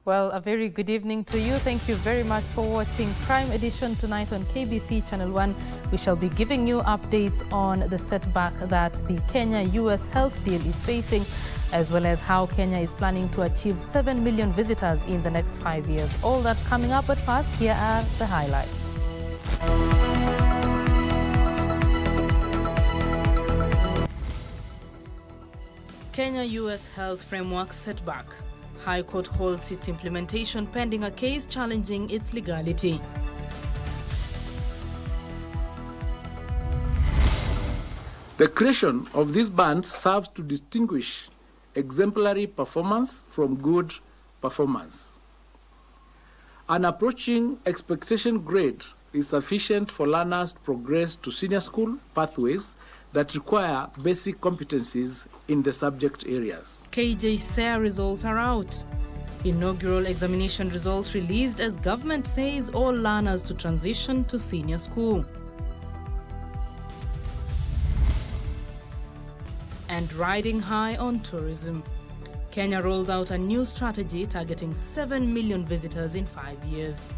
Well, a very good evening to you. Thank you very much for watching Prime Edition tonight on KBC Channel 1. We shall be giving you updates on the setback that the Kenya-US health deal is facing, as well as how Kenya is planning to achieve 7 million visitors in the next 5 years. All that coming up, but first, here are the highlights. Kenya-US health framework setback. High Court holds its implementation pending a case challenging its legality. The creation of these bands serves to distinguish exemplary performance from good performance. An approaching expectation grade is sufficient for learners to progress to senior school pathways that require basic competencies in the subject areas. KJSEA results are out. Inaugural examination results released as government says all learners to transition to senior school. And riding high on tourism. Kenya rolls out a new strategy targeting 7 million visitors in 5 years.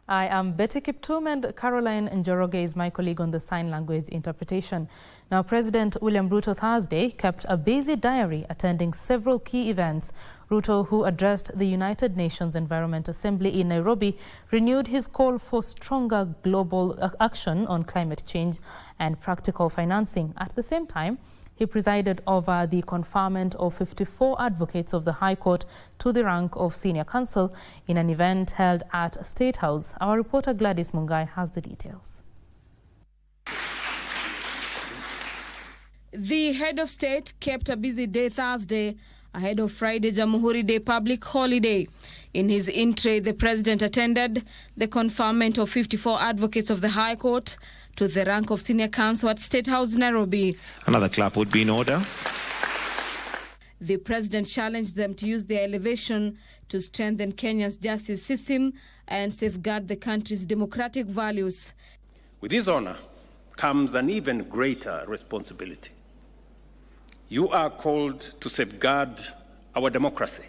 I am Betty Kiptum, and Caroline Njoroge is my colleague on the sign language interpretation. Now, President William Ruto Thursday kept a busy diary attending several key events. Ruto, who addressed the United Nations Environment Assembly in Nairobi, renewed his call for stronger global action on climate change and practical financing. At the same time, he presided over the conferment of 54 advocates of the High Court to the rank of senior counsel in an event held at State House. Our reporter Gladys Mungai has the details. The head of state kept a busy day Thursday ahead of Friday Jamhuri Day public holiday. In his entry, the president attended the conferment of 54 advocates of the High Court to the rank of senior counsel at State House, Nairobi. Another clap would be in order. The president challenged them to use their elevation to strengthen Kenya's justice system and safeguard the country's democratic values. With this honor comes an even greater responsibility. You are called to safeguard our democracy,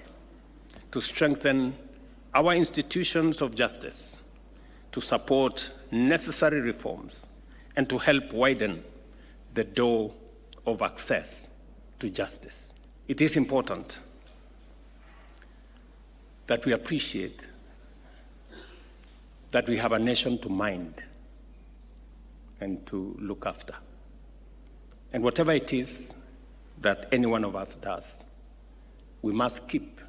to strengthen our institutions of justice, to support necessary reforms, and to help widen the door of access to justice. It is important that we appreciate that we have a nation to mind and to look after. And whatever it is that any one of us does, we must keep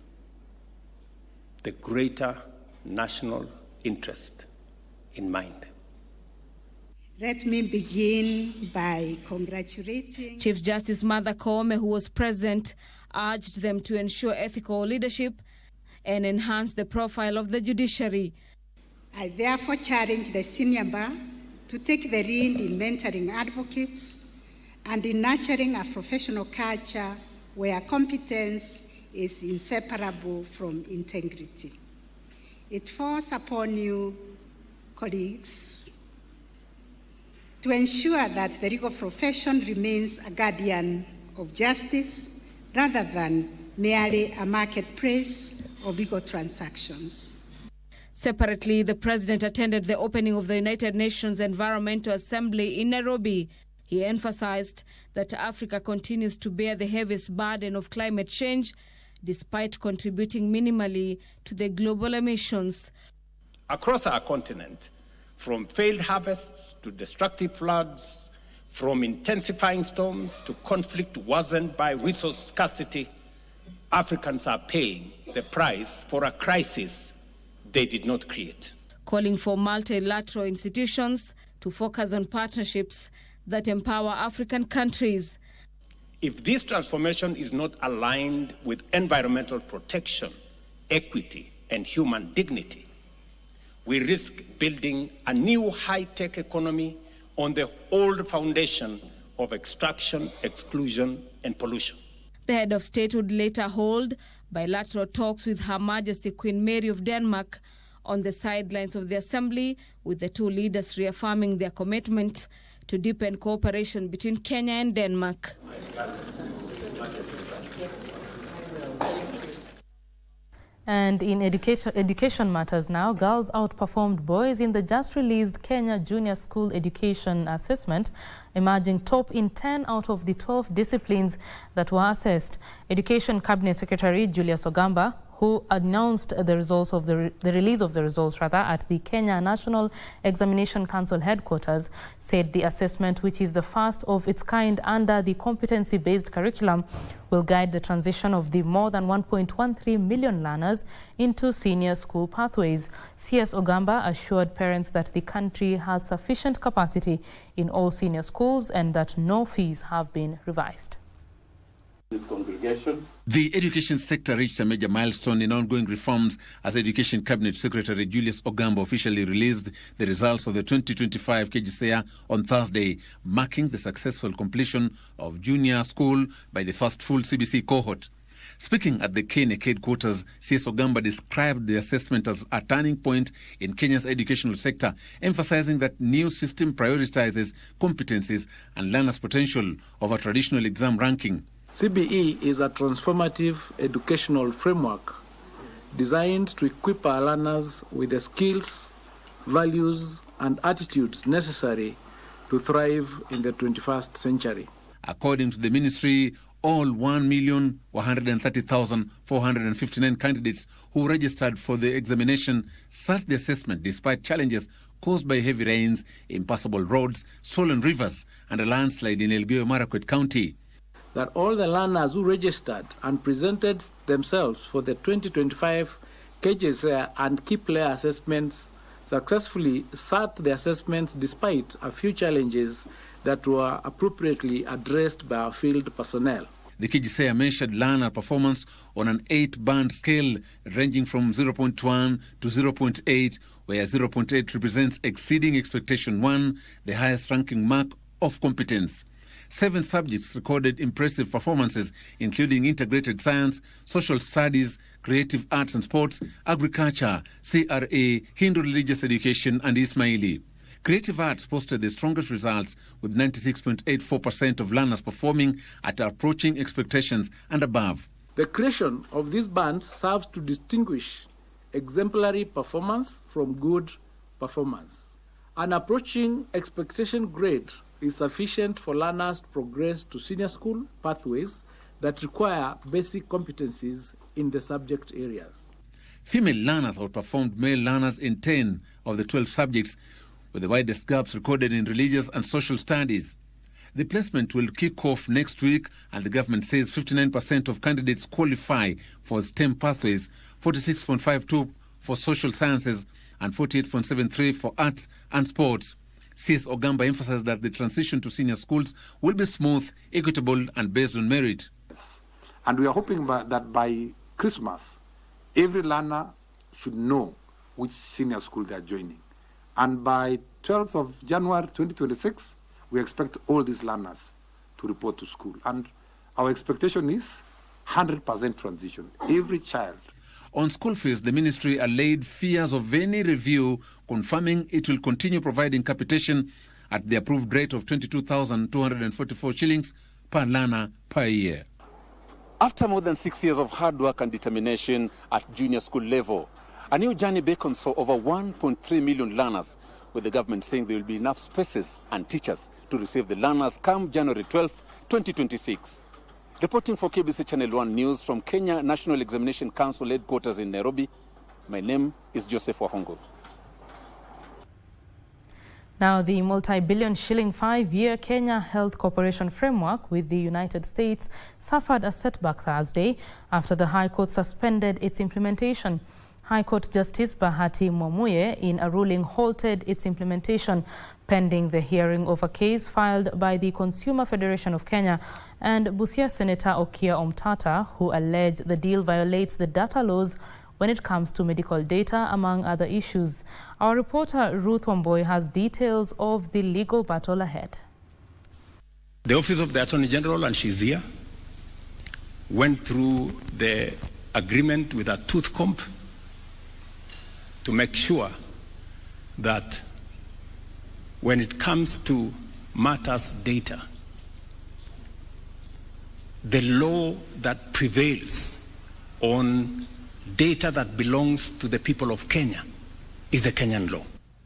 the greater national interest in mind. Let me begin by congratulating Chief Justice Martha Koome, who was present, urged them to ensure ethical leadership and enhance the profile of the judiciary. I therefore challenge the senior bar to take the lead in mentoring advocates and in nurturing a professional culture where competence is inseparable from integrity. It falls upon you, colleagues, to ensure that the legal profession remains a guardian of justice rather than merely a marketplace of legal transactions. Separately, the president attended the opening of the United Nations Environmental Assembly in Nairobi. He emphasized that Africa continues to bear the heaviest burden of climate change, despite contributing minimally to the global emissions. Across our continent, from failed harvests to destructive floods, from intensifying storms to conflict worsened by resource scarcity, Africans are paying the price for a crisis they did not create. Calling for multilateral institutions to focus on partnerships that empower African countries. If this transformation is not aligned with environmental protection, equity, and human dignity, we risk building a new high-tech economy on the old foundation of extraction, exclusion, and pollution. The head of state would later hold bilateral talks with Her Majesty Queen Mary of Denmark on the sidelines of the assembly, with the two leaders reaffirming their commitment to deepen cooperation between Kenya and Denmark. And in education matters now, girls outperformed boys in the just-released Kenya Junior School Education Assessment, emerging top in 10 out of the 12 disciplines that were assessed. Education Cabinet Secretary Julius Ogamba, who announced the results of the release of the results at the Kenya National Examination Council headquarters, said the assessment, which is the first of its kind under the competency-based curriculum, will guide the transition of the more than 1.13 million learners into senior school pathways. CS Ogamba assured parents that the country has sufficient capacity in all senior schools and that no fees have been revised. This congregation. The education sector reached a major milestone in ongoing reforms as Education Cabinet Secretary Julius Ogamba officially released the results of the 2025 KGCEA on Thursday, marking the successful completion of junior school by the first full CBC cohort. Speaking at the KNEC headquarters, CS Ogamba described the assessment as a turning point in Kenya's educational sector, emphasizing that new system prioritizes competencies and learners' potential over traditional exam ranking. CBE is a transformative educational framework designed to equip our learners with the skills, values, and attitudes necessary to thrive in the 21st century. According to the ministry, all 1,130,459 candidates who registered for the examination sat the assessment despite challenges caused by heavy rains, impassable roads, swollen rivers, and a landslide in Elgeyo-Marakwet County. That all the learners who registered and presented themselves for the 2025 KGCEA and key player assessments successfully sat the assessments despite a few challenges that were appropriately addressed by our field personnel. The KGCEA measured learner performance on an 8-band scale ranging from 0.1 to 0.8, where 0.8 represents exceeding expectation 1, the highest ranking mark of competence. 7 subjects recorded impressive performances, including integrated science, social studies, creative arts and sports, agriculture, CRA, Hindu religious education, and Ismaili. Creative arts posted the strongest results, with 96.84% of learners performing at approaching expectations and above. The creation of these bands serves to distinguish exemplary performance from good performance. An approaching expectation grade is sufficient for learners to progress to senior school pathways that require basic competencies in the subject areas. Female learners outperformed male learners in 10 of the 12 subjects, with the widest gaps recorded in religious and social studies. The placement will kick off next week, and the government says 59% of candidates qualify for STEM pathways, 46.52 for social sciences, and 48.73 for arts and sports. CS Ogamba emphasized that the transition to senior schools will be smooth, equitable, and based on merit. And we are hoping that by Christmas, every learner should know which senior school they are joining. And by 12th of January 2026, we expect all these learners to report to school. And our expectation is 100% transition, every child. On school fees, the ministry allayed fears of any review, confirming it will continue providing capitation at the approved rate of 22,244 shillings per learner per year. After more than 6 years of hard work and determination at junior school level, a new journey beckons for over 1.3 million learners, with the government saying there will be enough spaces and teachers to receive the learners come January 12, 2026. Reporting for KBC Channel 1 News from Kenya National Examination Council headquarters in Nairobi, my name is Joseph Wahongo. Now, the multi-billion shilling 5-year Kenya Health Cooperation Framework with the United States suffered a setback Thursday after the High Court suspended its implementation. High Court Justice Bahati Mwamuye, in a ruling, halted its implementation pending the hearing of a case filed by the Consumer Federation of Kenya and Busia Senator Okia Omtata, who alleged the deal violates the data laws when it comes to medical data, among other issues. Our reporter Ruth Wamboi has details of the legal battle ahead. The Office of the Attorney General, and she's here, went through the agreement with a tooth comb to make sure that when it comes to matters data, the law that prevails on data that belongs to the people of Kenya is the Kenyan law.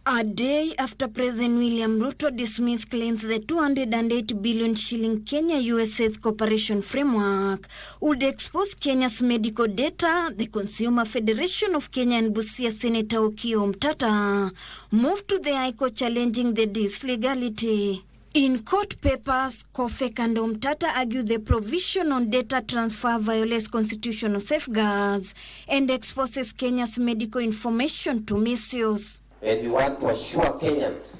A day after President William Ruto dismissed claims the 208 billion shilling Kenya-US Health Cooperation Framework would expose Kenya's medical data, the Consumer Federation of Kenya and Busia Senator Okiya Omtatah moved to the High Court challenging the deal's legality. In court papers, Kofek and Omtatah argue the provision on data transfer violates constitutional safeguards and exposes Kenya's medical information to misuse. And we want to assure Kenyans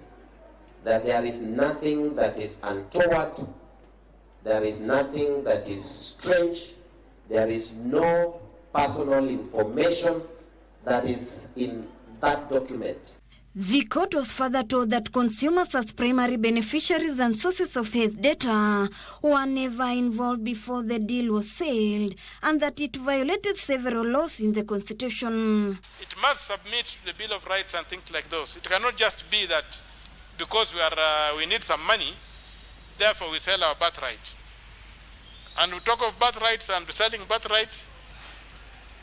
that there is nothing that is untoward, there is nothing that is strange, there is no personal information that is in that document. The court was further told that consumers as primary beneficiaries and sources of health data were never involved before the deal was sealed, and that it violated several laws in the Constitution. It must submit to the Bill of Rights and things like those. It cannot just be that because we need some money, therefore we sell our birthright. And we talk of birthrights and selling birthrights.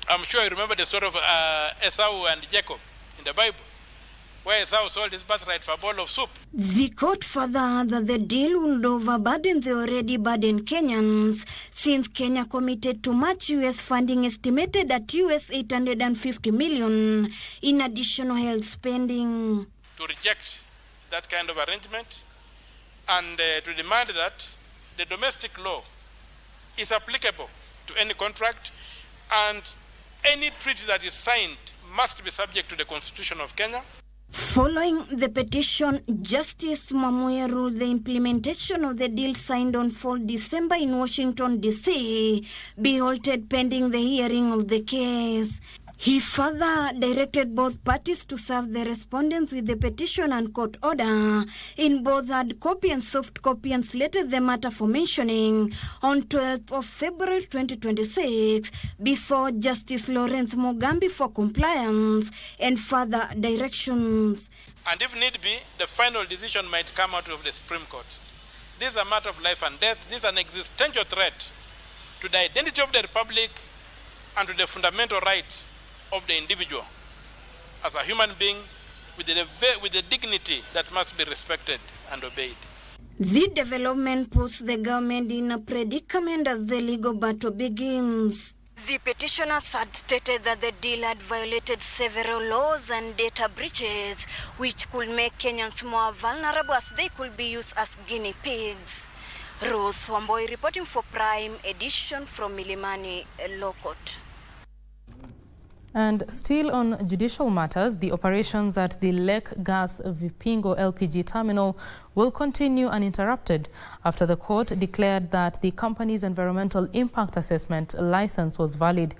I'm sure you remember the story of Esau and Jacob in the Bible, where Esau sold his birthright for a bowl of soup. The court further that the deal would overburden the already burdened Kenyans, since Kenya committed to match US funding estimated at US $850 million in additional health spending. To reject that kind of arrangement and to demand that the domestic law is applicable to any contract, and any treaty that is signed must be subject to the Constitution of Kenya. Following the petition, Justice Mwamuye ruled the implementation of the deal signed on 4 December in Washington, D.C. be halted pending the hearing of the case. He further directed both parties to serve the respondents with the petition and court order in both hard copy and soft copy, and slated the matter for mentioning on 12th of February 2026 before Justice Lawrence Mugambi for compliance and further directions. And if need be, the final decision might come out of the Supreme Court. This is a matter of life and death. This is an existential threat to the identity of the Republic and to the fundamental rights of the individual as a human being with the dignity that must be respected and obeyed. The development puts the government in a predicament as the legal battle begins. The petitioners had stated that the deal had violated several laws and data breaches, which could make Kenyans more vulnerable as they could be used as guinea pigs. Ruth Wamboi reporting for Prime Edition from Milimani Law Court. And still on judicial matters, the operations at the Lake Gas Vipingo LPG terminal will continue uninterrupted after the court declared that the company's environmental impact assessment license was valid.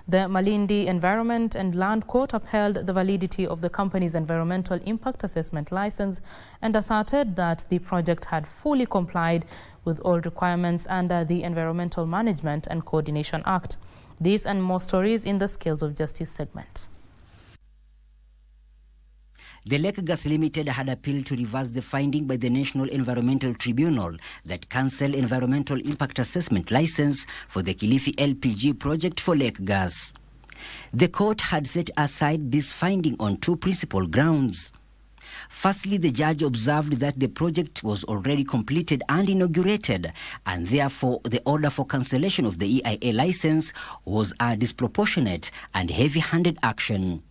The Malindi Environment and Land Court upheld the validity of the company's environmental impact assessment license and asserted that the project had fully complied with all requirements under the Environmental Management and Coordination Act. This and more stories in the Scales of Justice segment. The Lake Gas Limited had appealed to reverse the finding by the National Environmental Tribunal that cancelled environmental impact assessment license for the Kilifi LPG project for Lake Gas. The court had set aside this finding on 2 principal grounds. Firstly, the judge observed that the project was already completed and inaugurated, and therefore the order for cancellation of the EIA license was a disproportionate and heavy-handed action.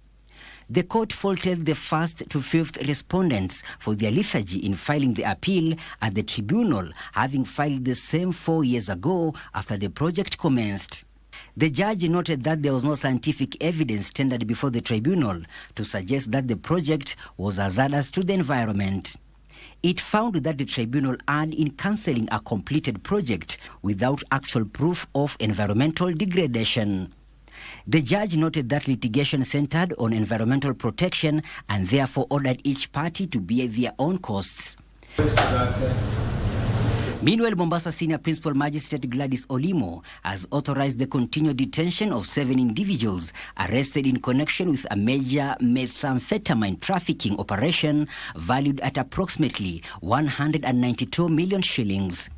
The court faulted the 1st to 5th respondents for their lethargy in filing the appeal at the tribunal, having filed the same 4 years ago after the project commenced. The judge noted that there was no scientific evidence tendered before the tribunal to suggest that the project was hazardous to the environment. It found that the tribunal erred in cancelling a completed project without actual proof of environmental degradation. The judge noted that litigation centered on environmental protection and therefore ordered each party to bear their own costs. Meanwhile, Mombasa Senior Principal Magistrate Gladys Olimo has authorized the continued detention of 7 individuals arrested in connection with a major methamphetamine trafficking operation valued at approximately 192 million shillings.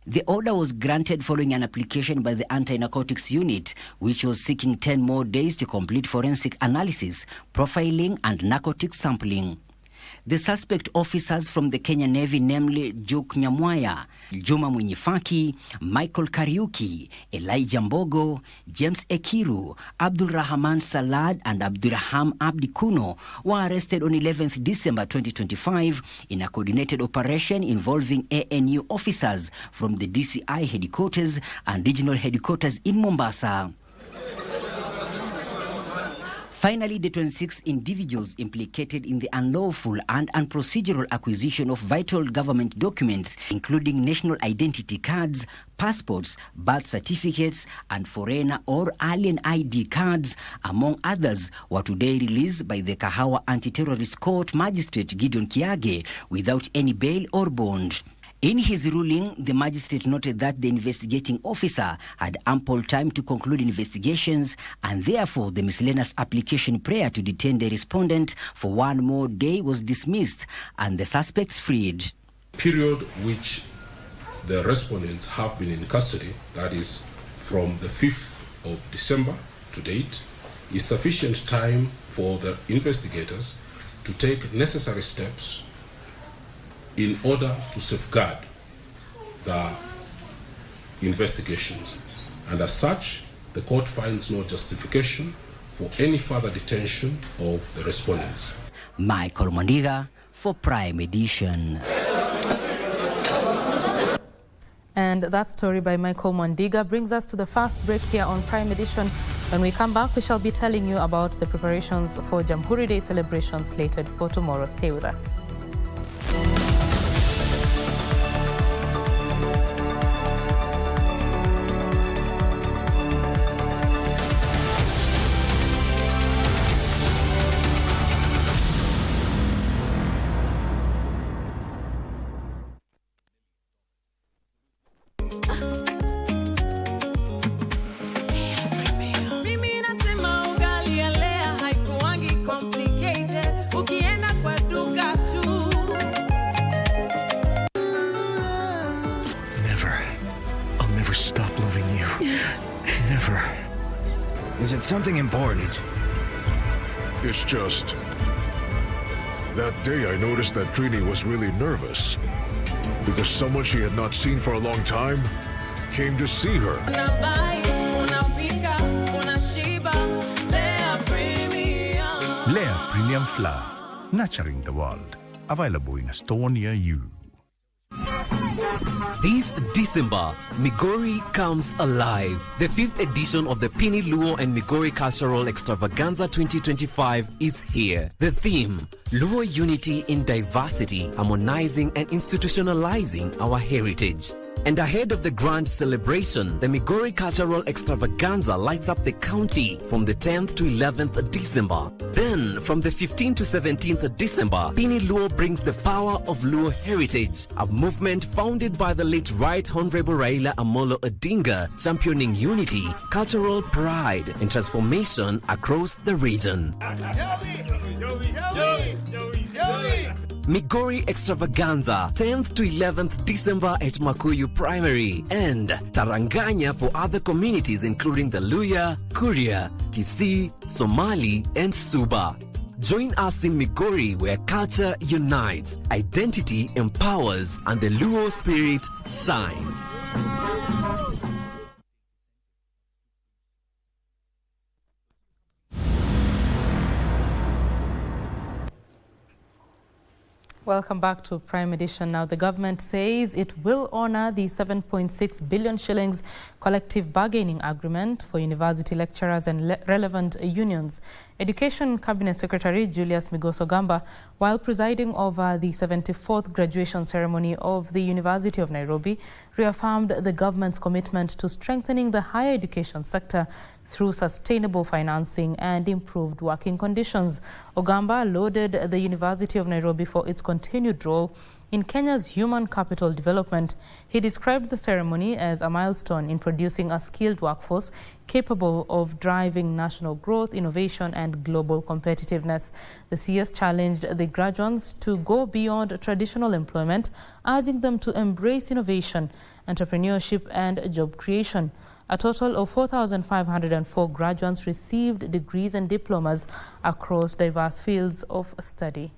The order was granted following an application by the Anti-Narcotics Unit, which was seeking 10 more days to complete forensic analysis, profiling, and narcotics sampling. The suspect officers from the Kenya Navy, namely Juk Nyamwaya, Juma Mwinyifaki, Michael Kariuki, Elijah Mbogo, James Ekiru, Abdul Rahman Salad, and Abdurraham Abdi Kuno, were arrested on 11th December 2025 in a coordinated operation involving ANU officers from the DCI headquarters and regional headquarters in Mombasa. Finally, the 26 individuals implicated in the unlawful and unprocedural acquisition of vital government documents, including national identity cards, passports, birth certificates, and foreigner or alien ID cards, among others, were today released by the Kahawa Anti-Terrorist Court Magistrate Gideon Kiage without any bail or bond. In his ruling, the magistrate noted that the investigating officer had ample time to conclude investigations, and therefore the miscellaneous application prayer to detain the respondent for 1 more day was dismissed and the suspects freed. Period which the respondents have been in custody, that is from the 5th of December to date, is sufficient time for the investigators to take necessary steps in order to safeguard the investigations. And as such, the court finds no justification for any further detention of the respondents. Michael Mondiga for Prime Edition. And that story by Michael Mondiga brings us to the first break here on Prime Edition. When we come back, we shall be telling you about the preparations for Jamhuri Day celebrations slated for tomorrow. Stay with us. Is it something important? It's just... that day I noticed that Trini was really nervous. Because someone she had not seen for a long time came to see her. Lea Premium Flour, nurturing the world. Available in a store near you. This December, Migori comes alive. The 5th edition of the Pini Luo and Migori Cultural Extravaganza 2025 is here. The theme, Luo Unity in Diversity, harmonizing and institutionalizing our heritage. And ahead of the grand celebration, the Migori Cultural Extravaganza lights up the county from the 10th to 11th December. Then, from the 15th to 17th December, Pini Luo brings the power of Luo heritage, a movement founded by the late Right Honorable Raila Amolo Odinga, championing unity, cultural pride, and transformation across the region. Migori Extravaganza, 10th to 11th December at Makuyu Primary, and Taranganya for other communities including the Luya, Kuria, Kisii, Somali, and Suba. Join us in Migori where culture unites, identity empowers, and the Luo spirit shines. Welcome back to Prime Edition. Now, the government says it will honor the 7.6 billion shillings collective bargaining agreement for university lecturers and relevant unions. Education Cabinet Secretary Julius Migoso Gamba, while presiding over the 74th graduation ceremony of the University of Nairobi, reaffirmed the government's commitment to strengthening the higher education sector through sustainable financing and improved working conditions. Ogamba lauded the University of Nairobi for its continued role in Kenya's human capital development. He described the ceremony as a milestone in producing a skilled workforce capable of driving national growth, innovation, and global competitiveness. The CS challenged the graduates to go beyond traditional employment, urging them to embrace innovation, entrepreneurship, and job creation. A total of 4,504 graduates received degrees and diplomas across diverse fields of study.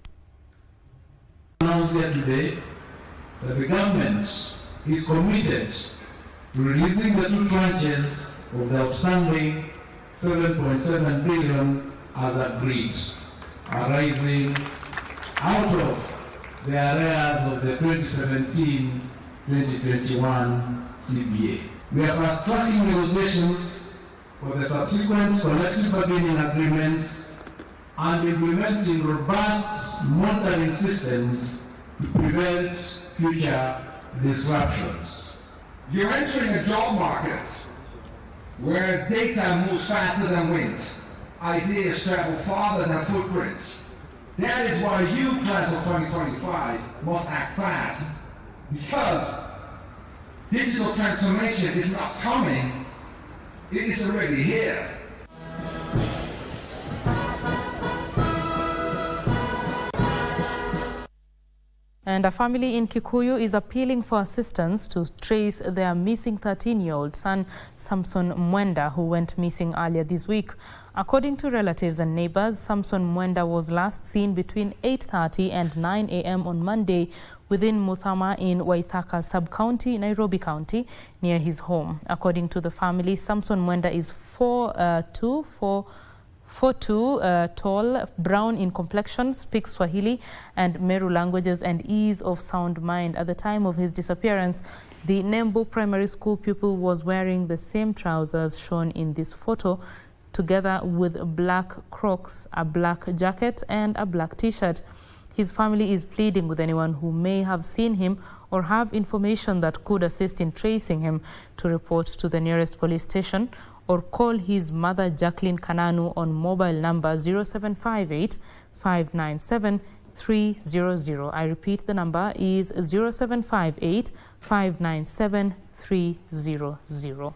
Announce here today that the government is committed to releasing the 2 tranches of the outstanding 7.7 billion as agreed, arising out of the arrears of the 2017-2021 CBA. We are fast-tracking negotiations for the subsequent collective bargaining agreements and implementing robust monitoring systems to prevent future disruptions. You're entering a job market where data moves faster than wind. Ideas travel farther than footprints. That is why you, class of 2025, must act fast. Because digital transformation is not coming, it is already here. And a family in Kikuyu is appealing for assistance to trace their missing 13-year-old son, Samson Mwenda, who went missing earlier this week. According to relatives and neighbors, Samson Mwenda was last seen between 8:30 and 9 a.m. on Monday within Muthama in Waithaka sub-county, Nairobi County, near his home. According to the family, Samson Mwenda is 4'2", tall, brown in complexion, speaks Swahili and Meru languages, and is of sound mind. At the time of his disappearance, the Nembu Primary School pupil was wearing the same trousers shown in this photo, together with black Crocs, a black jacket, and a black t-shirt. His family is pleading with anyone who may have seen him or have information that could assist in tracing him to report to the nearest police station or call his mother Jacqueline Kananu on mobile number 0758 597 300. I repeat, the number is 0758 597 300.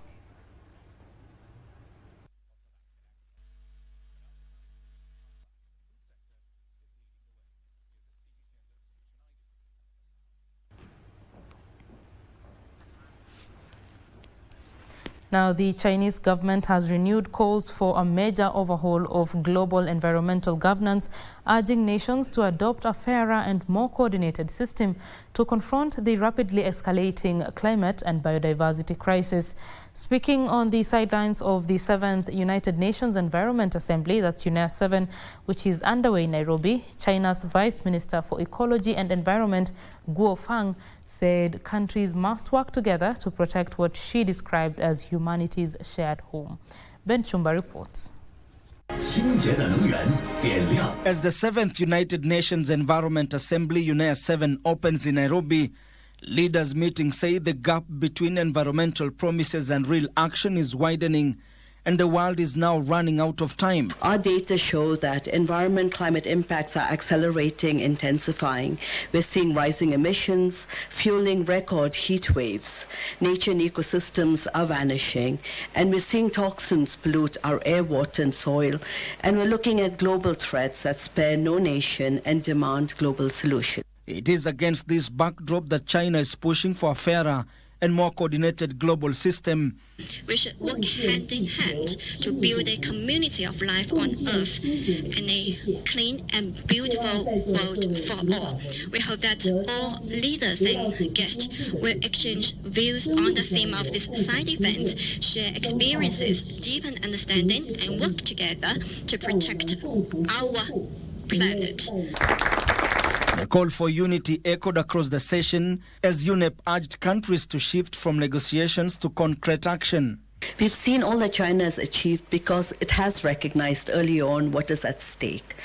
Now, the Chinese government has renewed calls for a major overhaul of global environmental governance, urging nations to adopt a fairer and more coordinated system to confront the rapidly escalating climate and biodiversity crisis. Speaking on the sidelines of the 7th United Nations Environment Assembly, that's UNEA 7, which is underway in Nairobi, China's Vice Minister for Ecology and Environment, Guo Fang, said countries must work together to protect what she described as humanity's shared home. Ben Chumba reports. As the 7th United Nations Environment Assembly, UNEA 7, opens in Nairobi, leaders meeting say the gap between environmental promises and real action is widening, and the world is now running out of time. Our data show that climate impacts are accelerating, intensifying. We're seeing rising emissions, fueling record heat waves. Nature and ecosystems are vanishing, and we're seeing toxins pollute our air, water, and soil. And we're looking at global threats that spare no nation and demand global solutions. It is against this backdrop that China is pushing for a fairer and more coordinated global system. We should work hand in hand to build a community of life on Earth and a clean and beautiful world for all. We hope that all leaders and guests will exchange views on the theme of this side event, share experiences, deepen understanding, and work together to protect our planet. The call for unity echoed across the session as UNEP urged countries to shift from negotiations to concrete action. We've seen all that China has achieved because it has recognized early on what is at stake.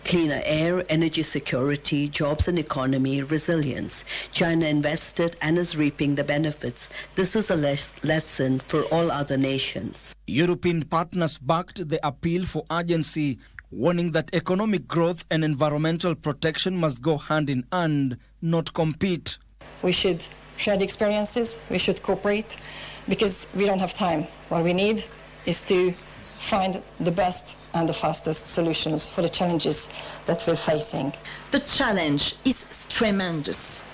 Cleaner air, energy security, jobs and economy, resilience. China invested and is reaping the benefits. This is a lesson for all other nations. European partners backed the appeal for urgency, warning that economic growth and environmental protection must go hand in hand, not compete. We should share the experiences, we should cooperate, because we don't have time. What we need is to find the best and the fastest solutions for the challenges that we're facing. The challenge is tremendous.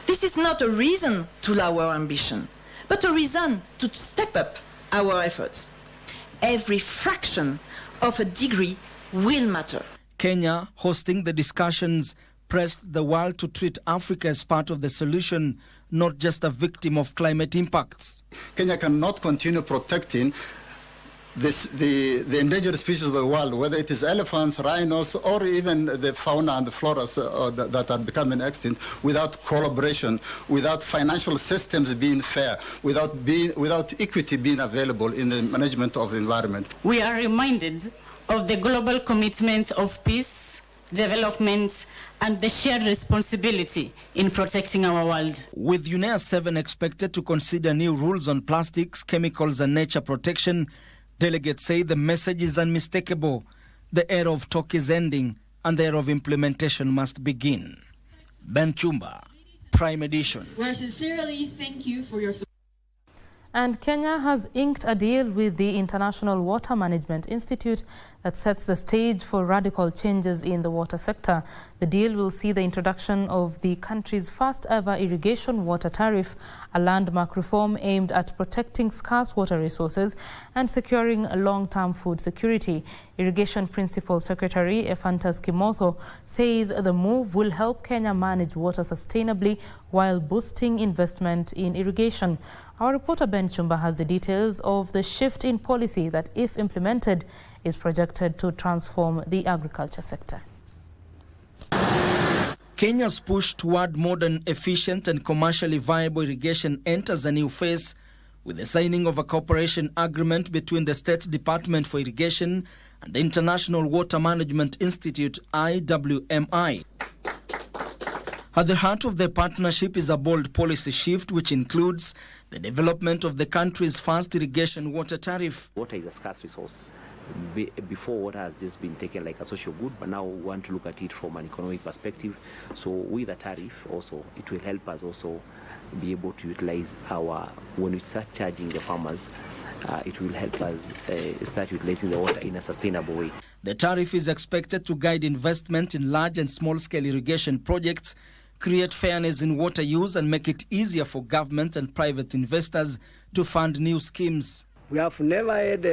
This is not a reason to lower our ambition, but a reason to step up our efforts. Every fraction of a degree will matter. Kenya, hosting the discussions, pressed the world to treat Africa as part of the solution, not just a victim of climate impacts. Kenya cannot continue protecting the endangered species of the world, whether it is elephants, rhinos, or even the fauna and the flora that are becoming extinct, without collaboration, without financial systems being fair, without equity being available in the management of the environment. We are reminded of the global commitment of peace, development, and the shared responsibility in protecting our world. With UNEA 7 expected to consider new rules on plastics, chemicals and nature protection, delegates say the message is unmistakable. The era of talk is ending and the era of implementation must begin. Ben Chumba, Prime Edition. We sincerely thank you for your support. And Kenya has inked a deal with the International Water Management Institute that sets the stage for radical changes in the water sector. The deal will see the introduction of the country's first ever irrigation water tariff, a landmark reform aimed at protecting scarce water resources and securing long-term food security. Irrigation Principal Secretary Ephantus Kimotho says the move will help Kenya manage water sustainably while boosting investment in irrigation. Our reporter Ben Chumba has the details of the shift in policy that, if implemented, is projected to transform the agriculture sector. Kenya's push toward modern, efficient and commercially viable irrigation enters a new phase with the signing of a cooperation agreement between the State Department for Irrigation and the International Water Management Institute, IWMI. At the heart of the partnership is a bold policy shift which includes the development of the country's first irrigation water tariff. Water is a scarce resource. Before, water has just been taken like a social good, but now we want to look at it from an economic perspective. So with a tariff also, it will help us also be able to utilize when we start charging the farmers, it will help us start utilizing the water in a sustainable way. The tariff is expected to guide investment in large and small-scale irrigation projects, create fairness in water use and make it easier for government and private investors to fund new schemes. We have never had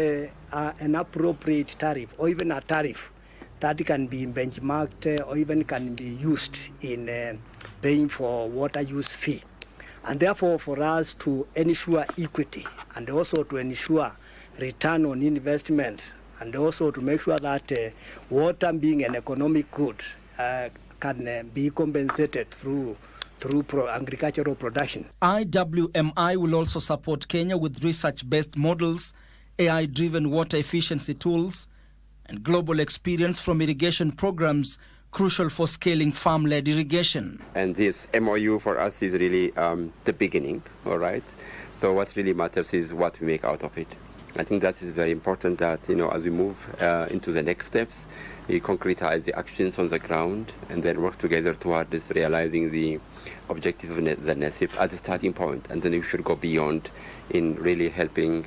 an appropriate tariff or even a tariff that can be benchmarked or even can be used in paying for water use fee. And therefore for us to ensure equity and also to ensure return on investment and also to make sure that water being an economic good can be compensated through agricultural production. IWMI will also support Kenya with research-based models, AI-driven water efficiency tools, and global experience from irrigation programs crucial for scaling farm-led irrigation. And this MOU for us is really the beginning, all right? So what really matters is what we make out of it. I think that is very important that, as we move into the next steps, we concretize the actions on the ground and then work together toward this realizing the objective of the NESIP as a starting point. And then we should go beyond in really helping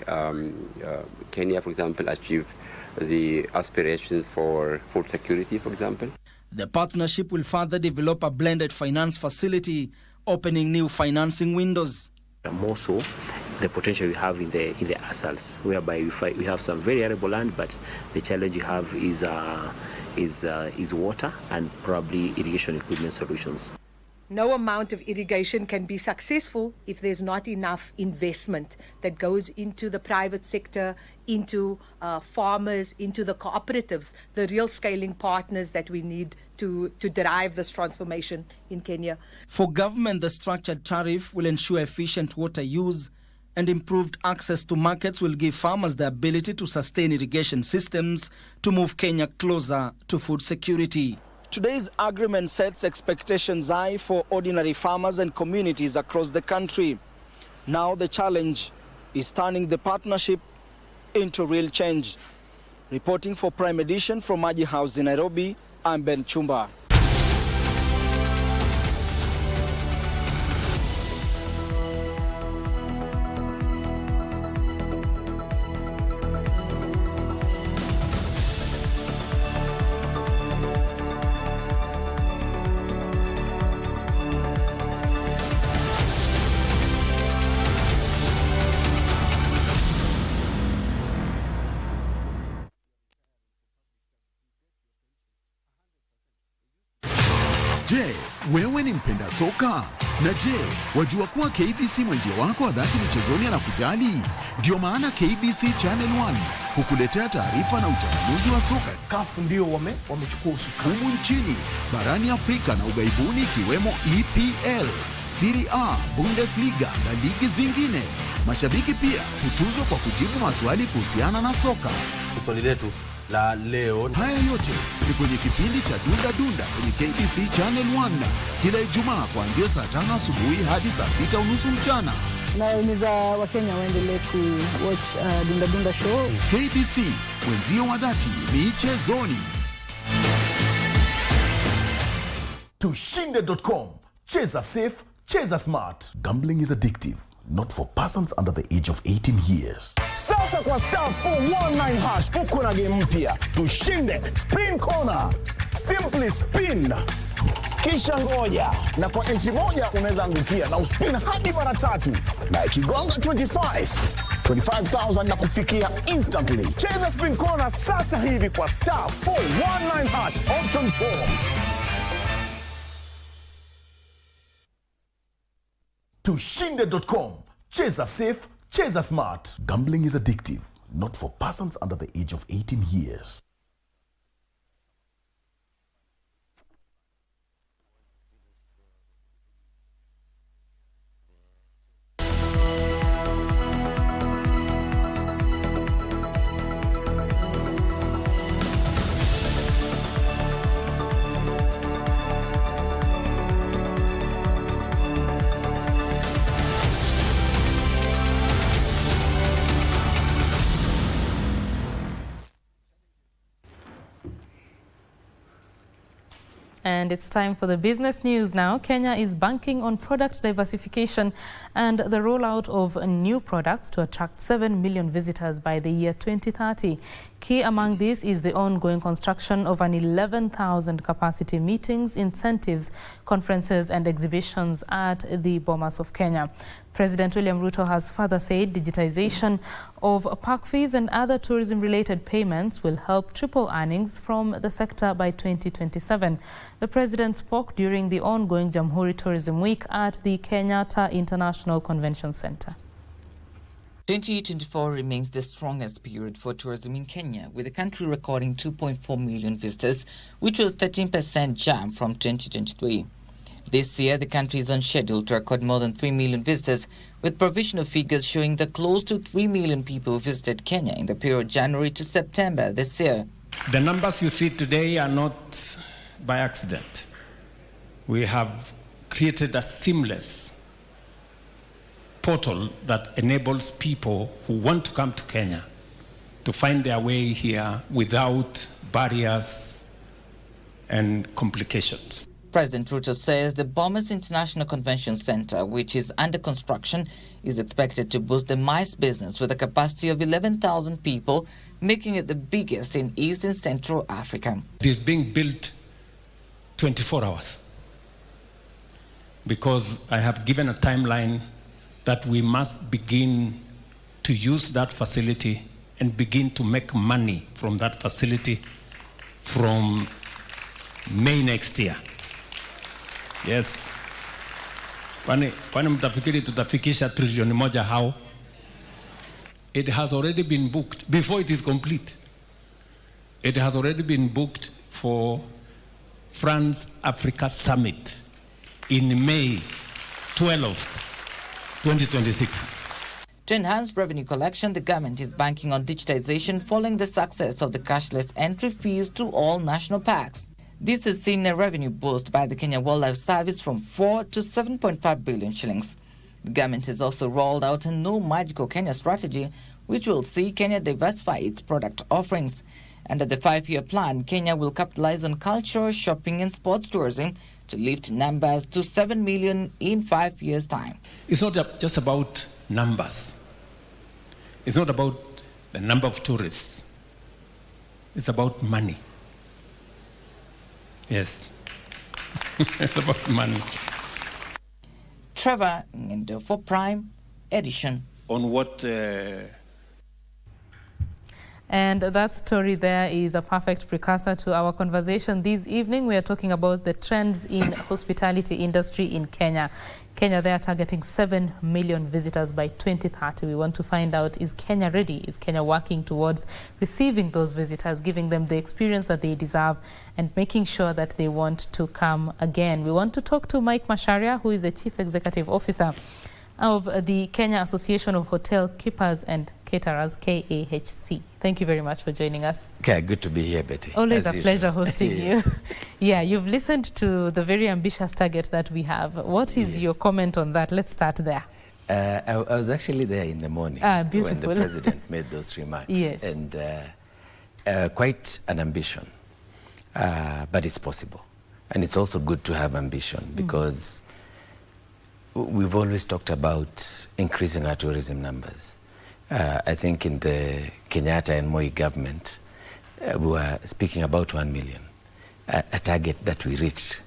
Kenya, for example, achieve the aspirations for food security, for example. The partnership will further develop a blended finance facility, opening new financing windows. More so, the potential we have in the ASALs, whereby we have some very arable land, but the challenge you have is water and probably irrigation equipment solutions. No amount of irrigation can be successful if there's not enough investment that goes into the private sector, into farmers, into the cooperatives, the real scaling partners that we need to derive this transformation in Kenya. For government, the structured tariff will ensure efficient water use, and improved access to markets will give farmers the ability to sustain irrigation systems to move Kenya closer to food security. Today's agreement sets expectations high for ordinary farmers and communities across the country. Now the challenge is turning the partnership into real change. Reporting for Prime Edition from Maji House in Nairobi, I'm Ben Chumba. Je, wewe ni mpenda soka? Na je, wajua kuwa KBC mwenzio wako wa dhati michezoni anakujali? Ndio maana KBC Channel 1 hukuletea taarifa na uchambuzi wa soka. CAF ndio wamechukua usukani nchini, barani Afrika na ugaibuni, ikiwemo EPL, Serie A, Bundesliga na ligi zingine. Mashabiki pia hutuzwa kwa kujibu maswali kuhusiana na soka. Swali letu la leo. Haya yote ni kwenye kipindi cha Dunda Dunda kwenye KBC Channel 1 kila Ijumaa kuanzia saa 5 asubuhi hadi saa 6:30 mchana. Nawahimiza Wakenya waendelee watch Dunda Dunda show. KBC, wenzio wa dhati michezoni. Tushinde.com. Cheza safe, cheza smart. Gambling is addictive. Not for persons under the age of 18 years. Sasa kwa star 419 hash uko na game mpya. Tushinde spin corner. Simply spin. Kisha ngoja. Na kwa entry moja unaweza angukia na uspin hadi mara 3. Na ikigonga 25,000 na kufikia instantly. Cheza spin corner sasa hivi kwa star 419 hash option 4. Tushinde.com. Cheza safe, cheza smart. Gambling is addictive. Not for persons under the age of 18 years. And it's time for the business news now. Kenya is banking on product diversification and the rollout of new products to attract 7 million visitors by the year 2030. Key among these is the ongoing construction of an 11,000 capacity meetings, incentives, conferences and exhibitions at the Bomas of Kenya. President William Ruto has further said digitization of park fees and other tourism-related payments will help triple earnings from the sector by 2027. The president spoke during the ongoing Jamhuri Tourism Week at the Kenyatta International Convention Center. 2024 remains the strongest period for tourism in Kenya, with the country recording 2.4 million visitors, which was 13% jump from 2023. This year, the country is on schedule to record more than 3 million visitors, with provisional figures showing that close to 3 million people visited Kenya in the period January to September this year. The numbers you see today are not by accident. We have created a seamless portal that enables people who want to come to Kenya to find their way here without barriers and complications. President Ruto says the Bomas International Convention Center, which is under construction, is expected to boost the MICE business with a capacity of 11,000 people, making it the biggest in East and Central Africa. It is being built 24 hours because I have given a timeline that we must begin to use that facility and begin to make money from that facility from May next year. Yes. Kwani mtafikiri tutafikisha trilioni moja how? It has already been booked before it is complete. It has already been booked for France Africa Summit in May 12th, 2026. To enhance revenue collection, the government is banking on digitization following the success of the cashless entry fees to all national parks. This has seen a revenue boost by the Kenya Wildlife Service from 4 to 7.5 billion shillings. The government has also rolled out a No Magical Kenya strategy, which will see Kenya diversify its product offerings. Under the 5-year plan, Kenya will capitalize on culture, shopping and sports tourism to lift numbers to 7 million in 5 years' time. It's not just about numbers. It's not about the number of tourists. It's about money. Yes. It's about money. Trevor Ngendo for Prime Edition. On what... And that story there is a perfect precursor to our conversation this evening. We are talking about the trends in hospitality industry in Kenya. Kenya, they are targeting 7 million visitors by 2030. We want to find out, is Kenya ready? Is Kenya working towards receiving those visitors, giving them the experience that they deserve and making sure that they want to come again? We want to talk to Mike Macharia, who is the Chief Executive Officer of the Kenya Association of Hotel Keepers and Caterers, KAHC. Thank you very much for joining us. Okay, good to be here, Betty. Always a pleasure hosting you. Yeah, you've listened to the very ambitious target that we have. What is your comment on that? Let's start there. I was actually there in the morning beautiful. when the president made those remarks. Yes. And quite an ambition, but it's possible. And it's also good to have ambition because we've always talked about increasing our tourism numbers. I think in the Kenyatta and Moi government, we were speaking about 1 million, a target that we reached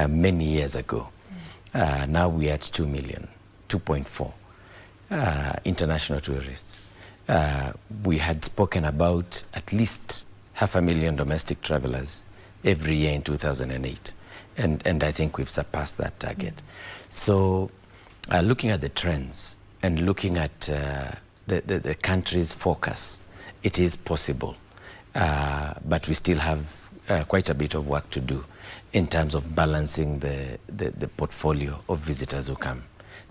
many years ago. Now we are at 2 million, 2.4 international tourists. We had spoken about at least 500,000 domestic travelers every year in 2008. And I think we've surpassed that target. So looking at the trends and looking at the country's focus, it is possible. But we still have quite a bit of work to do in terms of balancing the portfolio of visitors who come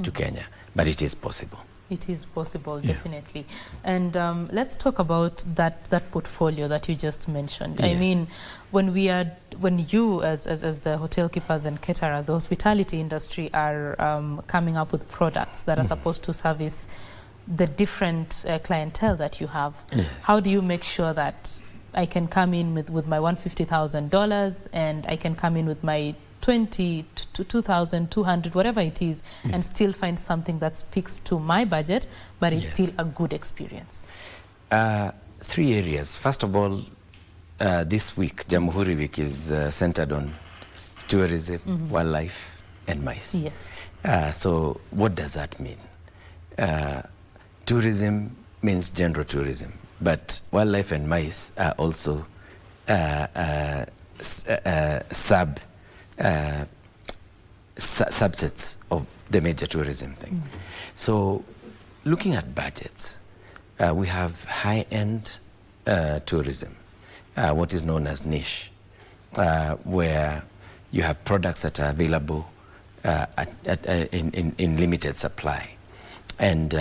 to Kenya. But it is possible. It is possible, definitely. And let's talk about that portfolio that you just mentioned. Yes. I mean, when you as the hotel keepers and caterers, the hospitality industry are coming up with products that are supposed to service the different clientele that you have, how do you make sure that I can come in with my $150,000 and I can come in with my 20 to 2,200, whatever it is, and still find something that speaks to my budget, but is still a good experience? 3 areas. First of all, this week, Jamhuri Week is centered on tourism, wildlife, and mice. Yes. So what does that mean? Tourism means general tourism, but wildlife and mice are also subsets of the major tourism thing. So looking at budgets, we have high-end tourism, what is known as niche, where you have products that are available in limited supply, and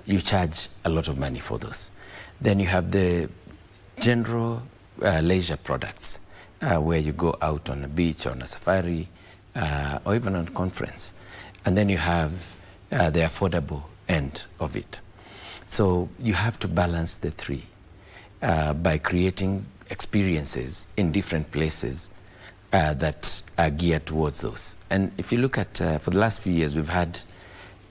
you charge a lot of money for those. Then you have the general leisure products, where you go out on a beach or on a safari, or even on a conference. And then you have the affordable end of it. So you have to balance the three by creating experiences in different places that are geared towards those. And if you look at, for the last few years, we've had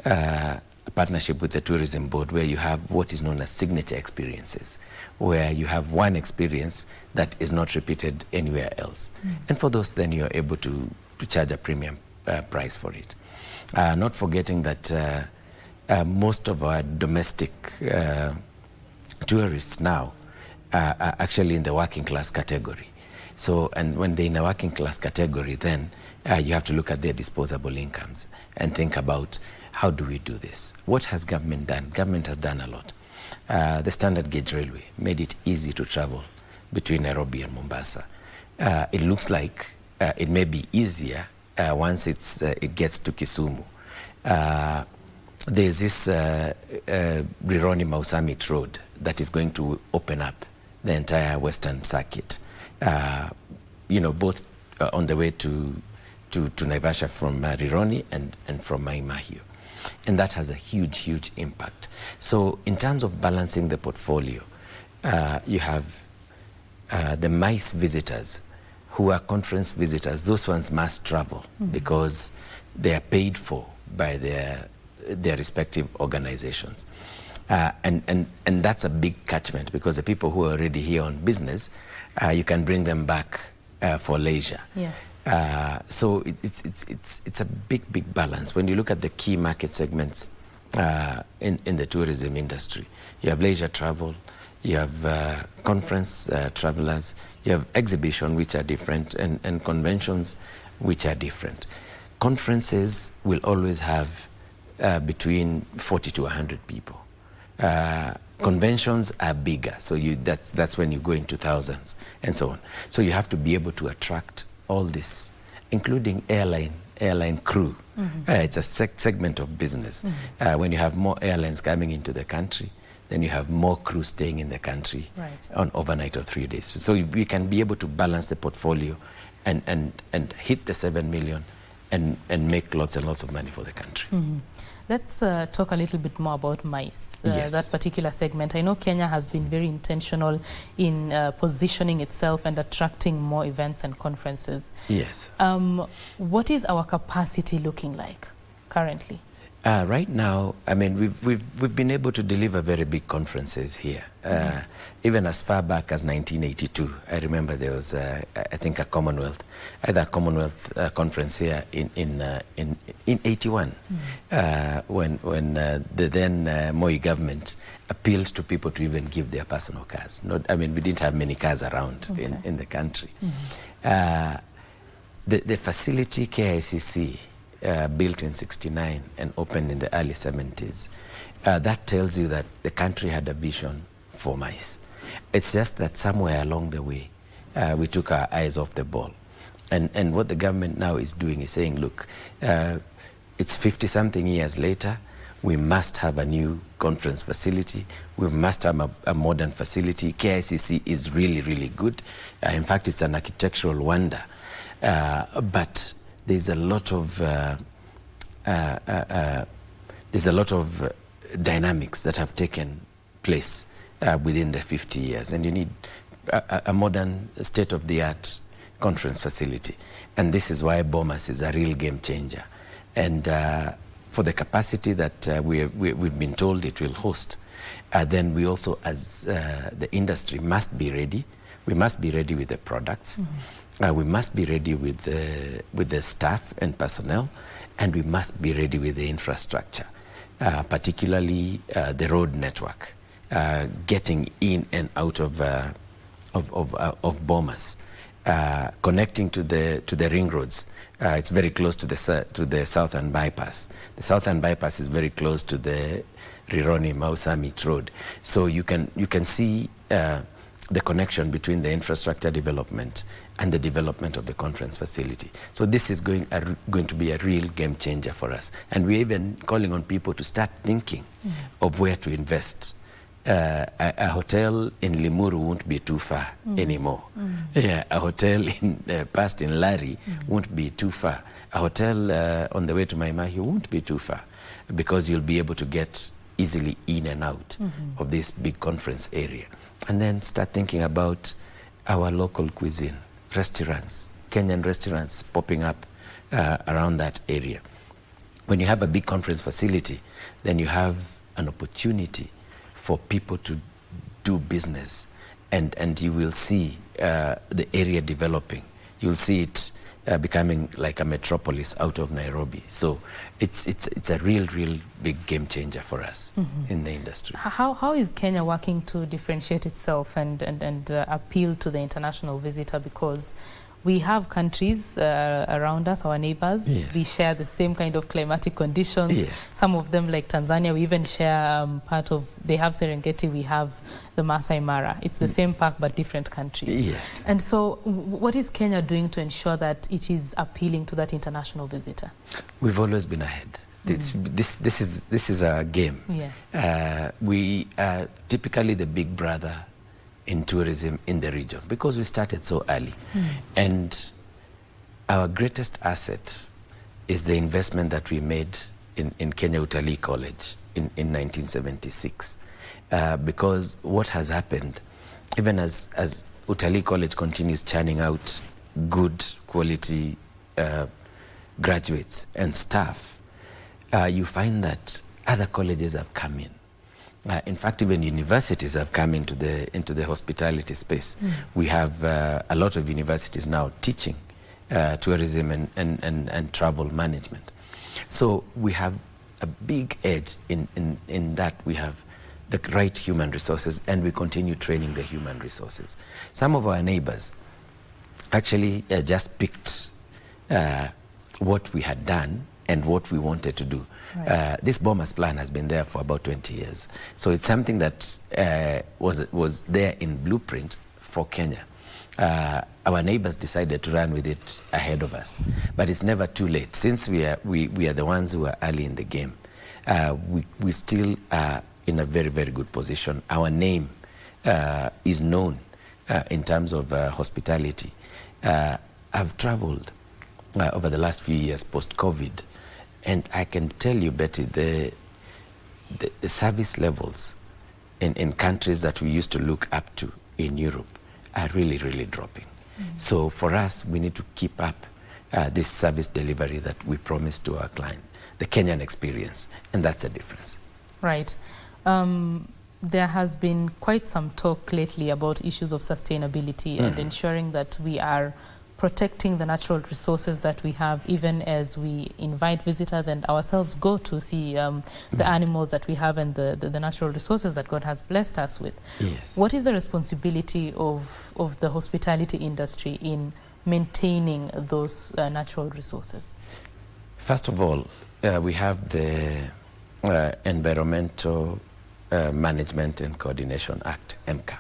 a partnership with the Tourism Board where you have what is known as signature experiences, where you have one experience that is not repeated anywhere else. And for those, then you're able to charge a premium price for it. Not forgetting that most of our domestic tourists now are actually in the working class category. So, and when they're in a working class category, then you have to look at their disposable incomes and think about, how do we do this? What has government done? Government has done a lot. The standard gauge railway made it easy to travel between Nairobi and Mombasa. It looks like it may be easier once it gets to Kisumu. there's this Rironi-Mau Summit Road that is going to open up the entire Western Circuit. Both on the way to Naivasha from Rironi and from Mai Mahiu. And that has a huge impact. So in terms of balancing the portfolio, you have the MICE visitors who are conference visitors. Those ones must travel because they are paid for by their respective organizations. And that's a big catchment because the people who are already here on business, you can bring them back for leisure. Yeah. So it's a big balance. When you look at the key market segments in the tourism industry, you have leisure travel, you have conference travelers, you have exhibition, which are different, and conventions, which are different. Conferences will always have between 40 to 100 people. Conventions are bigger, so that's when you go into thousands and so on. So you have to be able to attract all this, including airline crew. It's a segment of business. When you have more airlines coming into the country, then you have more crew staying in the country on overnight or 3 days. So we can be able to balance the portfolio and hit the 7 million and make lots and lots of money for the country. Let's talk a little bit more about MICE, Yes. that particular segment. I know Kenya has been very intentional in positioning itself and attracting more events and conferences. Yes. What is our capacity looking like currently? Right now, I mean, we've been able to deliver very big conferences here. Even as far back as 1982, I remember there was, I think, a Commonwealth conference here in 81, when the then Moi government appealed to people to even give their personal cars. We didn't have many cars around in the country. The facility KICC. Built in 69 and opened in the early 70s. That tells you that the country had a vision for MICE. It's just that somewhere along the way, we took our eyes off the ball. And what the government now is doing is saying, look, it's 50-something years later, we must have a new conference facility. We must have a modern facility. KICC is really good. In fact, it's an architectural wonder. But there's a lot of dynamics that have taken place within the 50 years, and you need a modern, state-of-the-art conference facility. And this is why Bomas is a real game changer. And for the capacity that we've been told it will host, then we also, as the industry, must be ready. We must be ready with the products. We must be ready with the staff and personnel, and we must be ready with the infrastructure, particularly the road network, getting in and out of Bomas, connecting to the ring roads. It's very close to the Southern Bypass. The Southern Bypass is very close to the Rironi-Mau Summit Road. So you can see the connection between the infrastructure development and the development of the conference facility. So this is going to be a real game changer for us. And we're even calling on people to start thinking of where to invest. A hotel in Limuru won't be too far anymore. Yeah, a hotel past in Lari won't be too far. A hotel on the way to Mai Mahiu won't be too far, because you'll be able to get easily in and out of this big conference area. And then start thinking about our local cuisine, restaurants, Kenyan restaurants popping up around that area. When you have a big conference facility, then you have an opportunity for people to do business, and you will see the area developing. You'll see it becoming like a metropolis out of Nairobi. So it's a real big game changer for us in the industry. How is Kenya working to differentiate itself and appeal to the international visitor? Because we have countries around us, our neighbors. Yes. We share the same kind of climatic conditions. Yes. Some of them, like Tanzania, we even share they have Serengeti, we have the Masai Mara. It's the same park but different countries. Yes. And so what is Kenya doing to ensure that it is appealing to that international visitor? We've always been ahead. This is a game. Yeah. We are typically the big brother in tourism in the region because we started so early. And our greatest asset is the investment that we made in Kenya Utalii College in 1976. Because what has happened, even as Utalii College continues churning out good quality graduates and staff, you find that other colleges have come in. In fact, even universities have come into the hospitality space. We have a lot of universities now teaching tourism and travel management. So we have a big edge in that we have the right human resources, and we continue training the human resources. Some of our neighbors actually just picked what we had done and what we wanted to do. Right. This Bomas plan has been there for about 20 years. So it's something that was there in blueprint for Kenya. Our neighbors decided to run with it ahead of us. But it's never too late. Since we are the ones who are early in the game, we still are in a very, very good position. Our name is known in terms of hospitality. I've traveled over the last few years post-COVID, and I can tell you, Betty, the service levels in countries that we used to look up to in Europe are really, really dropping. So for us, we need to keep up this service delivery that we promise to our client, the Kenyan experience, and that's a difference. Right. There has been quite some talk lately about issues of sustainability and ensuring that we are protecting the natural resources that we have, even as we invite visitors and ourselves go to see the animals that we have and the natural resources that God has blessed us with. Yes. What is the responsibility of the hospitality industry in maintaining those natural resources? First of all, we have the Environmental Management and Coordination Act, EMCA.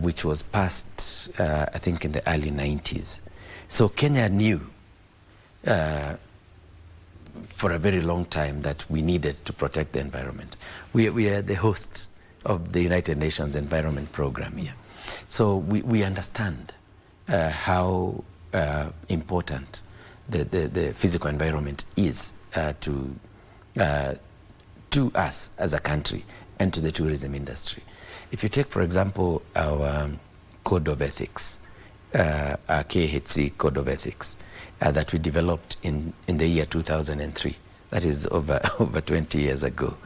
Which was passed, I think, in the early 90s. So Kenya knew for a very long time that we needed to protect the environment. We are the host of the United Nations Environment Program here. So we understand how important the physical environment is to us as a country and to the tourism industry. If you take, for example, our Code of Ethics, our KHC Code of Ethics, that we developed in the year 2003, that is over 20 years ago,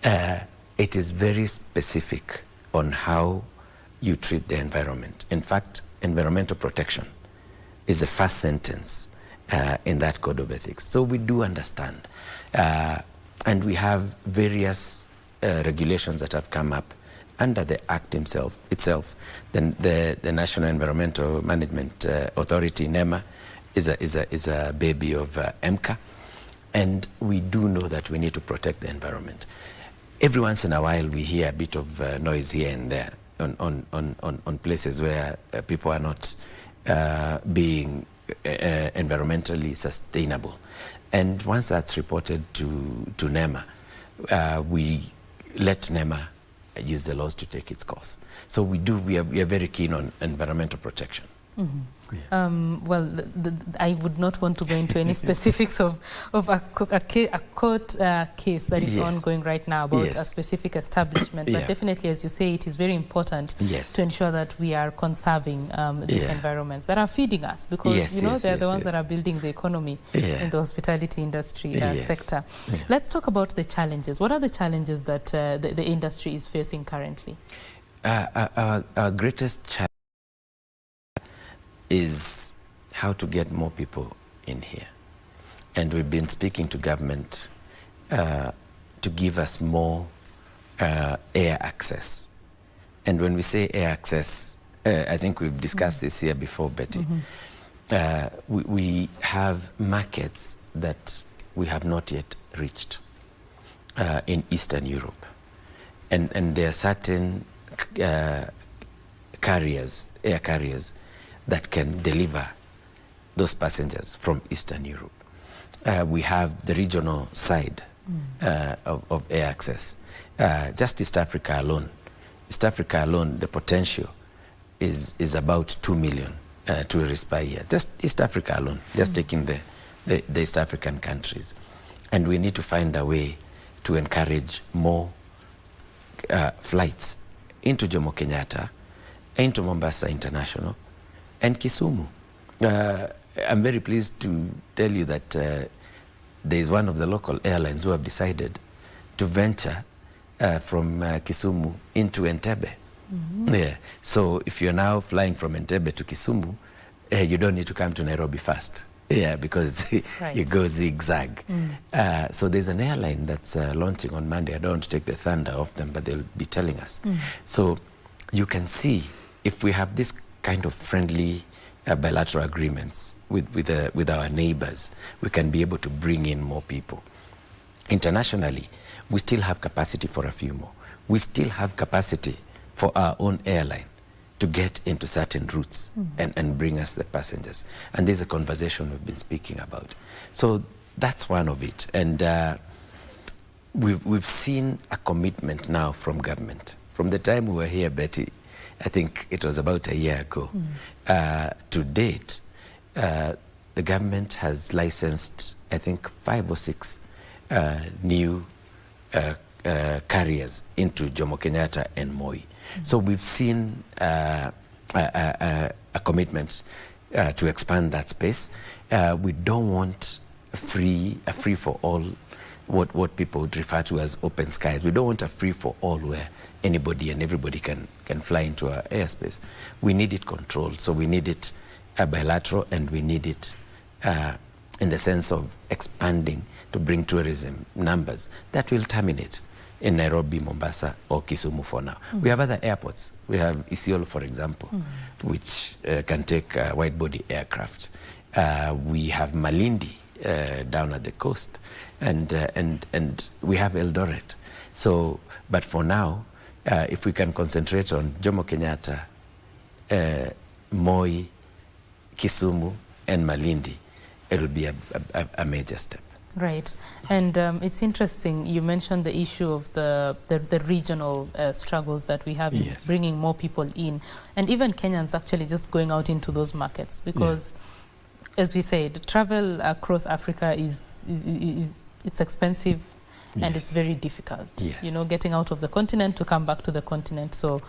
it is very specific on how you treat the environment. In fact, environmental protection is the first sentence in that Code of Ethics. So we do understand. And we have various regulations that have come up under the Act itself. Then the National Environmental Management Authority, NEMA, is a baby of EMCA, and we do know that we need to protect the environment. Every once in a while, we hear a bit of noise here and there on places where people are not being environmentally sustainable, and once that's reported to NEMA, we let NEMA use the laws to take its course. So we are very keen on environmental protection. Well, I would not want to go into any specifics of a court case that is ongoing right now about a specific establishment. But definitely, as you say, it is very important to ensure that we are conserving these environments that are feeding us, because they're the ones that are building the economy in the hospitality industry sector. Let's talk about the challenges. What are the challenges that the industry is facing currently? Our greatest challenge is how to get more people in here. And we've been speaking to government to give us more air access. And when we say air access, I think we've discussed this here before, Betty. We have markets that we have not yet reached in Eastern Europe. And there are certain air carriers, that can deliver those passengers from Eastern Europe. we have the regional side of air access. Just East Africa alone, the potential is about 2 million tourists per year. Just East Africa alone, just taking the East African countries. And we need to find a way to encourage more flights into Jomo Kenyatta, into Mombasa International, and Kisumu. I'm very pleased to tell you that there is one of the local airlines who have decided to venture from Kisumu into Entebbe. Yeah. So if you're now flying from Entebbe to Kisumu, you don't need to come to Nairobi first. Yeah, because you go zigzag. So there's an airline that's launching on Monday. I don't want to take the thunder off them, but they'll be telling us. So you can see if we have this kind of friendly bilateral agreements with our neighbors, we can be able to bring in more people. Internationally, we still have capacity for a few more. We still have capacity for our own airline to get into certain routes and bring us the passengers. And there's a conversation we've been speaking about. So that's one of it. And we've seen a commitment now from government. From the time we were here, Betty, I think it was about a year ago, to date, the government has licensed, I think, 5 or 6 new carriers into Jomo Kenyatta and Moi. So we've seen a commitment to expand that space. We don't want a free for all, what people would refer to as open skies. We don't want a free for all where anybody and everybody can fly into our airspace. We need it controlled. So we need it bilateral, and we need it in the sense of expanding to bring tourism numbers that will terminate in Nairobi, Mombasa, or Kisumu for now. We have other airports. We have Isiolo, for example, which can take wide-body aircraft. We have Malindi down at the coast, and we have Eldoret. So, but for now, if we can concentrate on Jomo Kenyatta, Moi, Kisumu, and Malindi, it will be a major step. Right. And it's interesting, you mentioned the issue of the regional struggles that we have in bringing more people in. And even Kenyans actually just going out into those markets because, as we said, travel across Africa is it's expensive and it's very difficult. You know, getting out of the continent to come back to the continent. So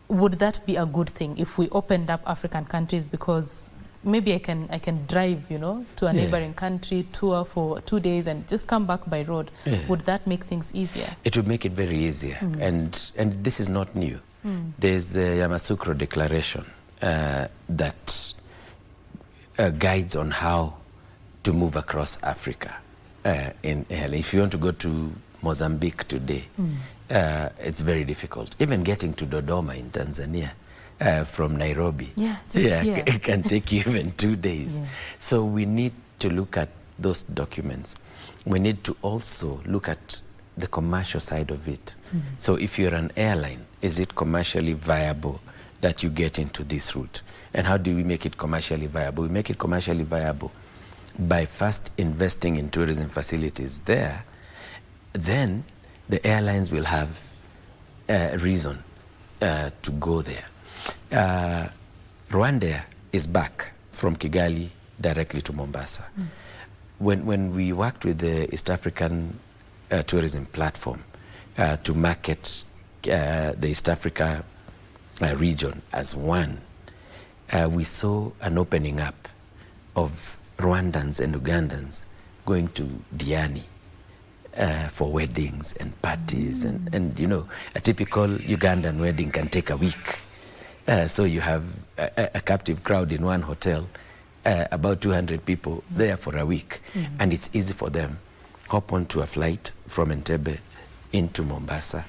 would that be a good thing if we opened up African countries? Because maybe I can drive, you know, to a neighboring country, tour for 2 days and just come back by road. Would that make things easier? It would make it very easier. And this is not new. There's the Yamoussoukro Declaration that guides on how to move across Africa. If you want to go to Mozambique today, it's very difficult. Even getting to Dodoma in Tanzania, from Nairobi, it can take you even 2 days. So we need to look at those documents. We need to also look at the commercial side of it. So if you're an airline, is it commercially viable that you get into this route? And how do we make it commercially viable? We make it commercially viable by first investing in tourism facilities there. Then the airlines will have a reason to go there. Rwanda is back from Kigali directly to Mombasa. When we worked with the East African tourism platform to market the East Africa region as one, we saw an opening up of Rwandans and Ugandans going to Diani for weddings and parties. And you know, a typical Ugandan wedding can take a week. So you have a captive crowd in one hotel, about 200 people there for a week. And it's easy for them. Hop onto a flight from Entebbe into Mombasa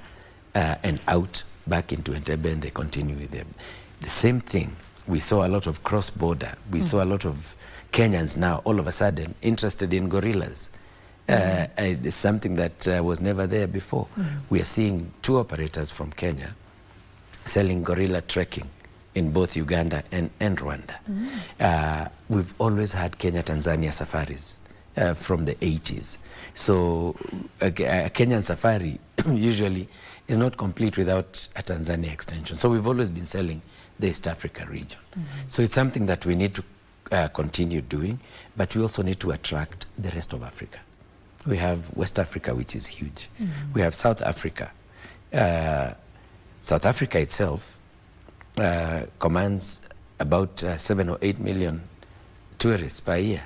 and out back into Entebbe, and they continue with them. The same thing, we saw a lot of cross-border. We saw a lot of Kenyans now, all of a sudden, interested in gorillas. It's something that was never there before. We are seeing tour operators from Kenya selling gorilla trekking in both Uganda and Rwanda. We've always had Kenya-Tanzania safaris from the 80s. So a Kenyan safari usually is not complete without a Tanzania extension. So we've always been selling the East Africa region. So it's something that we need to continue doing, but we also need to attract the rest of Africa. We have West Africa, which is huge. We have South Africa. South Africa itself commands about 7 or 8 million tourists per year,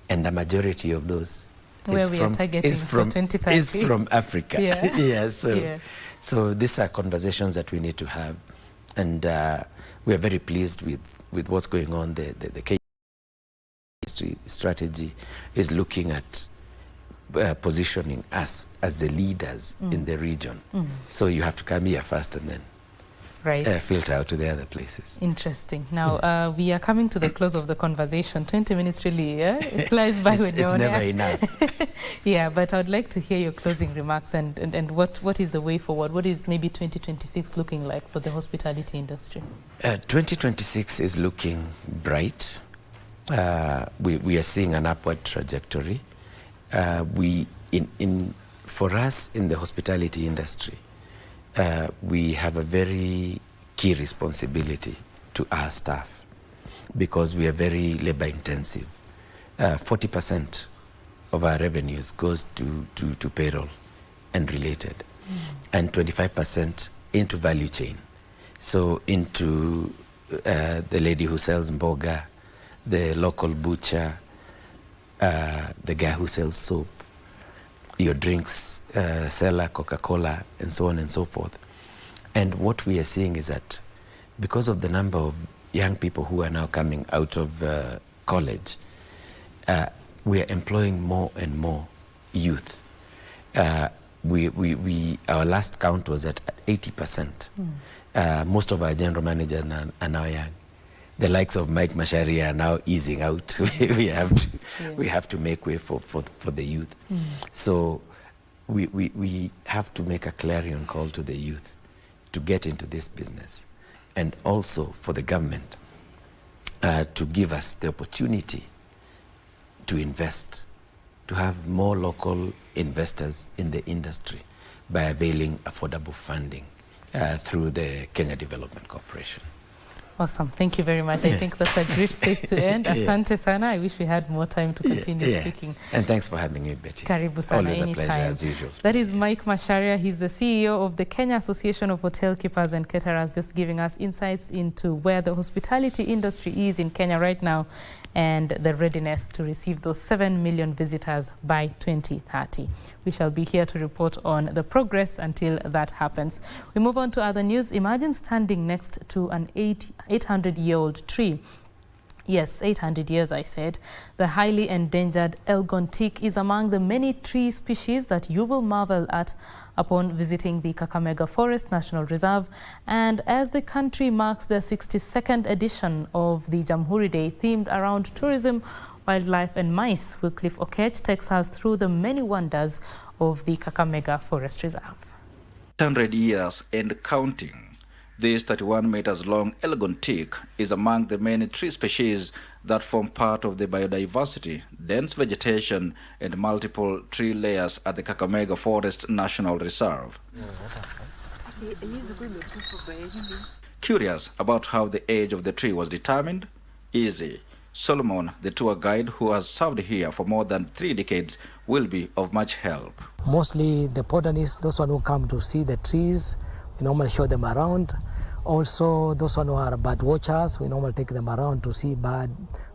and the majority of those is from Africa. So these are conversations that we need to have, and we are very pleased with what's going on. The KBC strategy is looking at positioning us as the leaders in the region. So you have to come here first and then filter out to the other places. Interesting. Now, we are coming to the close of the conversation. 20 minutes really flies by when you're on air. It's never enough. Yeah, but I would like to hear your closing remarks and what is the way forward? What is maybe 2026 looking like for the hospitality industry? 2026 is looking bright. We are seeing an upward trajectory. For us in the hospitality industry, we have a very key responsibility to our staff because we are very labor intensive. 40% of our revenues goes to payroll and related, and 25% into value chain. So into the lady who sells mboga, the local butcher, the guy who sells soap, your drinks seller, Coca-Cola, and so on and so forth. And what we are seeing is that because of the number of young people who are now coming out of college, we are employing more and more youth. Our last count was at 80%. Most of our general managers are now young. The likes of Mike Macharia are now easing out. we have to make way for the youth. So we have to make a clarion call to the youth to get into this business, and also for the government to give us the opportunity to invest, to have more local investors in the industry by availing affordable funding through the Kenya Development Corporation. Awesome. Thank you very much. I think that's a great place to end. Asante sana. I wish we had more time to continue speaking. And thanks for having me, Betty. Karibu sana. Always anytime. A pleasure, as usual. That is Mike Macharia. He's the CEO of the Kenya Association of Hotel Keepers and Caterers, just giving us insights into where the hospitality industry is in Kenya right now and the readiness to receive those 7 million visitors by 2030. We shall be here to report on the progress until that happens. We move on to other news. Imagine standing next to an 800-year-old tree. Yes, 800 years, I said. The highly endangered Elgon teak is among the many tree species that you will marvel at upon visiting the Kakamega Forest National Reserve. And as the country marks the 62nd edition of the Jamhuri Day themed around tourism, wildlife and mice, Wycliffe Okech takes us through the many wonders of the Kakamega Forest Reserve. 100 years and counting. This 31 meters long Elgon teak is among the many tree species that form part of the biodiversity, dense vegetation, and multiple tree layers at the Kakamega Forest National Reserve. Curious about how the age of the tree was determined? Easy. Solomon, the tour guide who has served here for more than 3 decades, will be of much help. Mostly the botanists, those who come to see the trees, we normally show them around. Also, those who are bird watchers, we normally take them around to see birds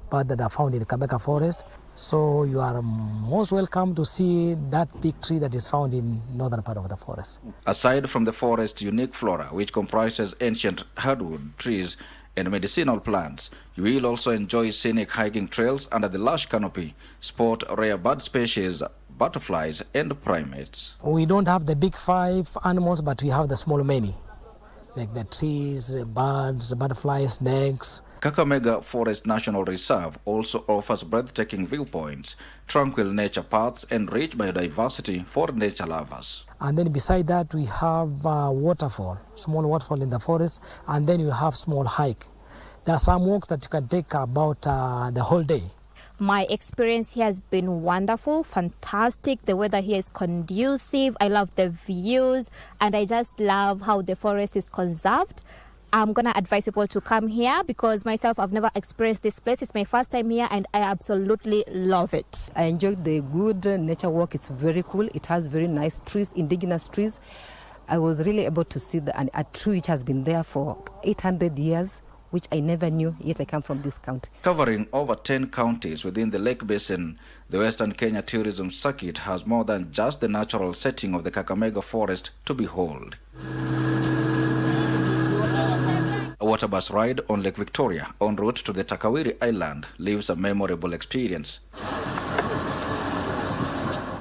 that are found in the Kakamega Forest. So you are most welcome to see that big tree that is found in northern part of the forest. Aside from the forest's unique flora, which comprises ancient hardwood trees and medicinal plants, you will also enjoy scenic hiking trails under the lush canopy, spot rare bird species, butterflies and primates. We don't have the big 5 animals, but we have the small many, like the trees, birds, butterflies, snakes. Kakamega Forest National Reserve also offers breathtaking viewpoints, tranquil nature paths and rich biodiversity for nature lovers. And then beside that we have waterfall, small waterfall in the forest, and then you have small hike. There are some walks that you can take about the whole day. My experience here has been wonderful, fantastic. The weather here is conducive. I love the views, and I just love how the forest is conserved. I'm going to advise people to come here because myself, I've never experienced this place. It's my first time here and I absolutely love it. I enjoyed the good nature walk. It's very cool. It has very nice trees, indigenous trees. I was really able to see a tree which has been there for 800 years, which I never knew, yet I come from this county. Covering over 10 counties within the Lake Basin, the Western Kenya Tourism Circuit has more than just the natural setting of the Kakamega Forest to behold. A water bus ride on Lake Victoria en route to the Takawiri Island leaves a memorable experience.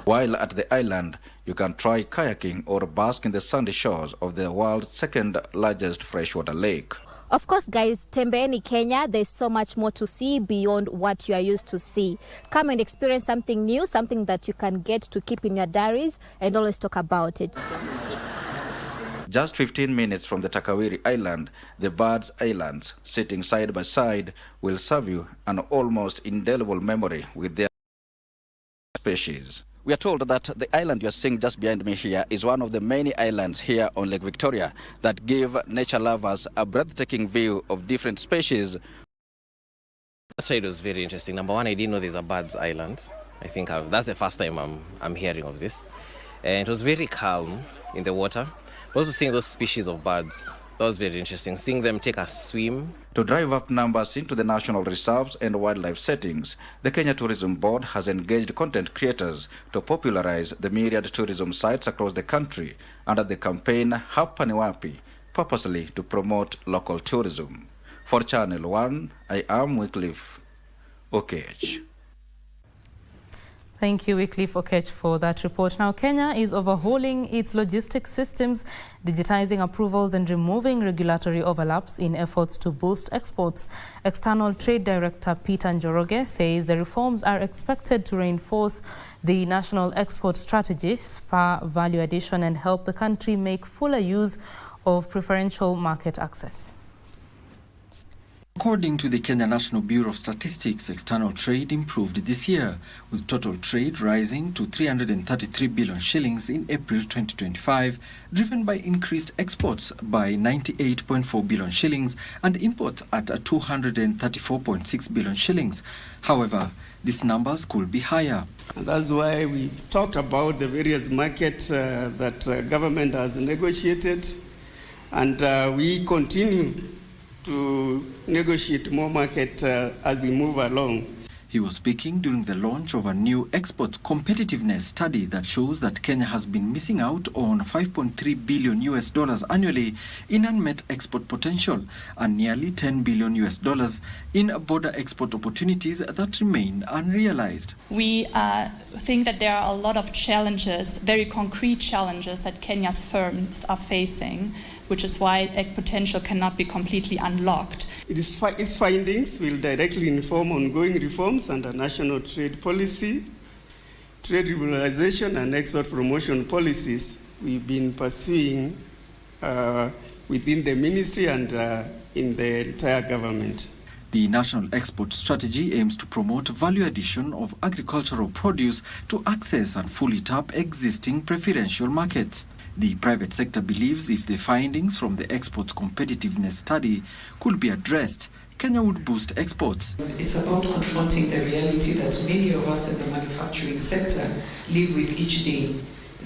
While at the island, you can try kayaking or bask in the sandy shores of the world's second largest freshwater lake. Of course, guys, Tembeeni, Kenya, there's so much more to see beyond what you are used to see. Come and experience something new, something that you can get to keep in your diaries and always talk about it. Just 15 minutes from the Takawiri Island, the Birds Islands, sitting side by side, will serve you an almost indelible memory with their species. We are told that the island you are seeing just behind me here is one of the many islands here on Lake Victoria that give nature lovers a breathtaking view of different species. Actually, it was very interesting. Number one, I didn't know there's a Birds Island. I think that's the first time I'm hearing of this. And it was very calm in the water. But also seeing those species of birds, that was very interesting. Seeing them take a swim. To drive up numbers into the national reserves and wildlife settings, the Kenya Tourism Board has engaged content creators to popularize the myriad tourism sites across the country under the campaign Hapa ni Wapi, purposely to promote local tourism. For Channel 1, I am Wycliffe Okech. Thank you, Wycliffe Okech, for that report. Now, Kenya is overhauling its logistics systems, digitizing approvals and removing regulatory overlaps in efforts to boost exports. External Trade Director Peter Njoroge says the reforms are expected to reinforce the national export strategy, spur value addition and help the country make fuller use of preferential market access. According to the Kenya National Bureau of Statistics, external trade improved this year, with total trade rising to 333 billion shillings in April 2025, driven by increased exports by 98.4 billion shillings and imports at 234.6 billion shillings. However, these numbers could be higher. And that's why we've talked about the various markets that government has negotiated, and we continue to negotiate more market as we move along. He was speaking during the launch of a new export competitiveness study that shows that Kenya has been missing out on $5.3 billion annually in unmet export potential and nearly $10 billion in border export opportunities that remain unrealized. We think that there are a lot of challenges, very concrete challenges that Kenya's firms are facing, which is why potential cannot be completely unlocked. Its findings will directly inform ongoing reforms under national trade policy, trade liberalization and export promotion policies we've been pursuing within the ministry and in the entire government. The National Export Strategy aims to promote value addition of agricultural produce to access and fully tap existing preferential markets. The private sector believes if the findings from the export competitiveness study could be addressed, Kenya would boost exports. It's about confronting the reality that many of us in the manufacturing sector live with each day.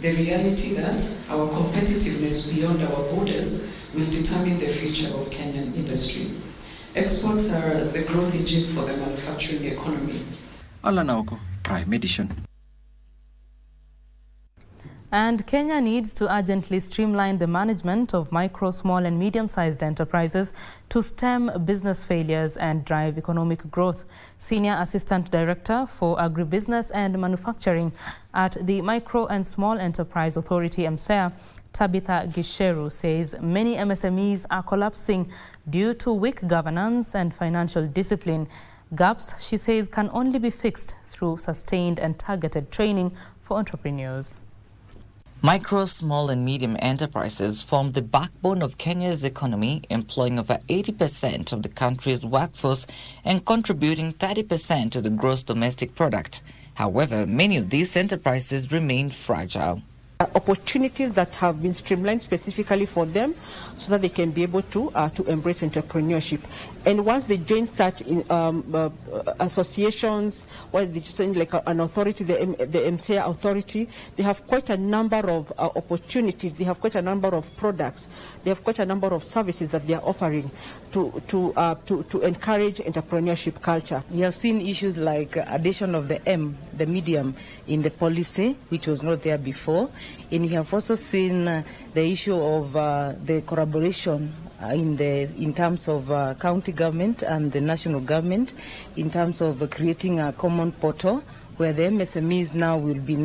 The reality that our competitiveness beyond our borders will determine the future of Kenyan industry. Exports are the growth engine for the manufacturing economy. Alan Aoko, Prime Edition. And Kenya needs to urgently streamline the management of micro, small and medium-sized enterprises to stem business failures and drive economic growth. Senior Assistant Director for Agribusiness and Manufacturing at the Micro and Small Enterprise Authority, MSEA, Tabitha Gisheru, says many MSMEs are collapsing due to weak governance and financial discipline. Gaps, she says, can only be fixed through sustained and targeted training for entrepreneurs. Micro, small and medium enterprises form the backbone of Kenya's economy, employing over 80% of the country's workforce and contributing 30% to the gross domestic product. However, many of these enterprises remain fragile. Opportunities that have been streamlined specifically for them so that they can be able to embrace entrepreneurship. And once they join such associations, or they join like an authority, the MCA authority, they have quite a number of opportunities, they have quite a number of products, they have quite a number of services that they are offering to encourage entrepreneurship culture. We have seen issues like addition of the M, the medium, in the policy, which was not there before. And we have also seen the issue of the collaboration in terms of county government and the national government, in terms of creating a common portal where the MSMEs now will be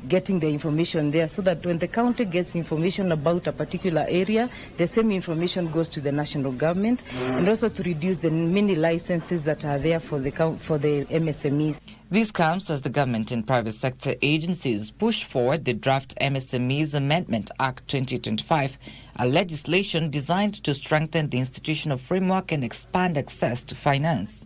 getting the information there, so that when the county gets information about a particular area, the same information goes to the national government, and also to reduce the many licenses that are there for the MSMEs. This comes as the government and private sector agencies push forward the draft MSMEs Amendment Act 2025, a legislation designed to strengthen the institutional framework and expand access to finance.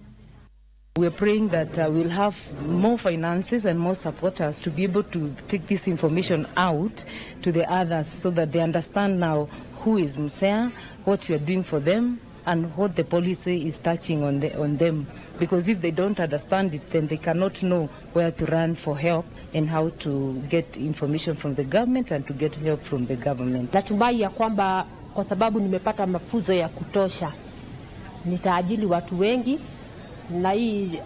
We're praying that we'll have more finances and more supporters to be able to take this information out to the others, so that they understand now who is MSEA, what we are doing for them, and what the policy is touching on them. Because if they don't understand it, then they cannot know where to run for help and how to get information from the government and to get help from the government. Natumai ya kwamba kwa sababu nimepata mafunzo ya kutosha, nitaajili watu wengi, na hii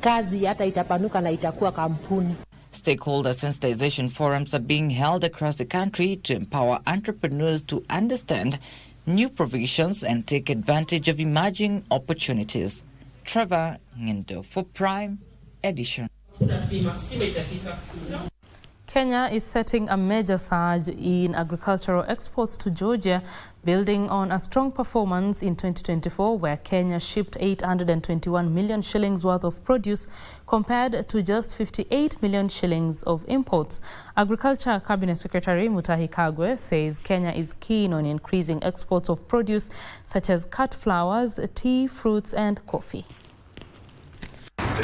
kazi hata itapanuka na itakuwa kampuni. Stakeholder sensitization forums are being held across the country to empower entrepreneurs to understand new provisions and take advantage of emerging opportunities. Trevor Ngendo for Prime Edition. Kenya is setting a major surge in agricultural exports to Georgia, building on a strong performance in 2024, where Kenya shipped 821 million shillings worth of produce compared to just 58 million shillings of imports. Agriculture Cabinet Secretary Mutahi Kagwe says Kenya is keen on increasing exports of produce such as cut flowers, tea, fruits and coffee.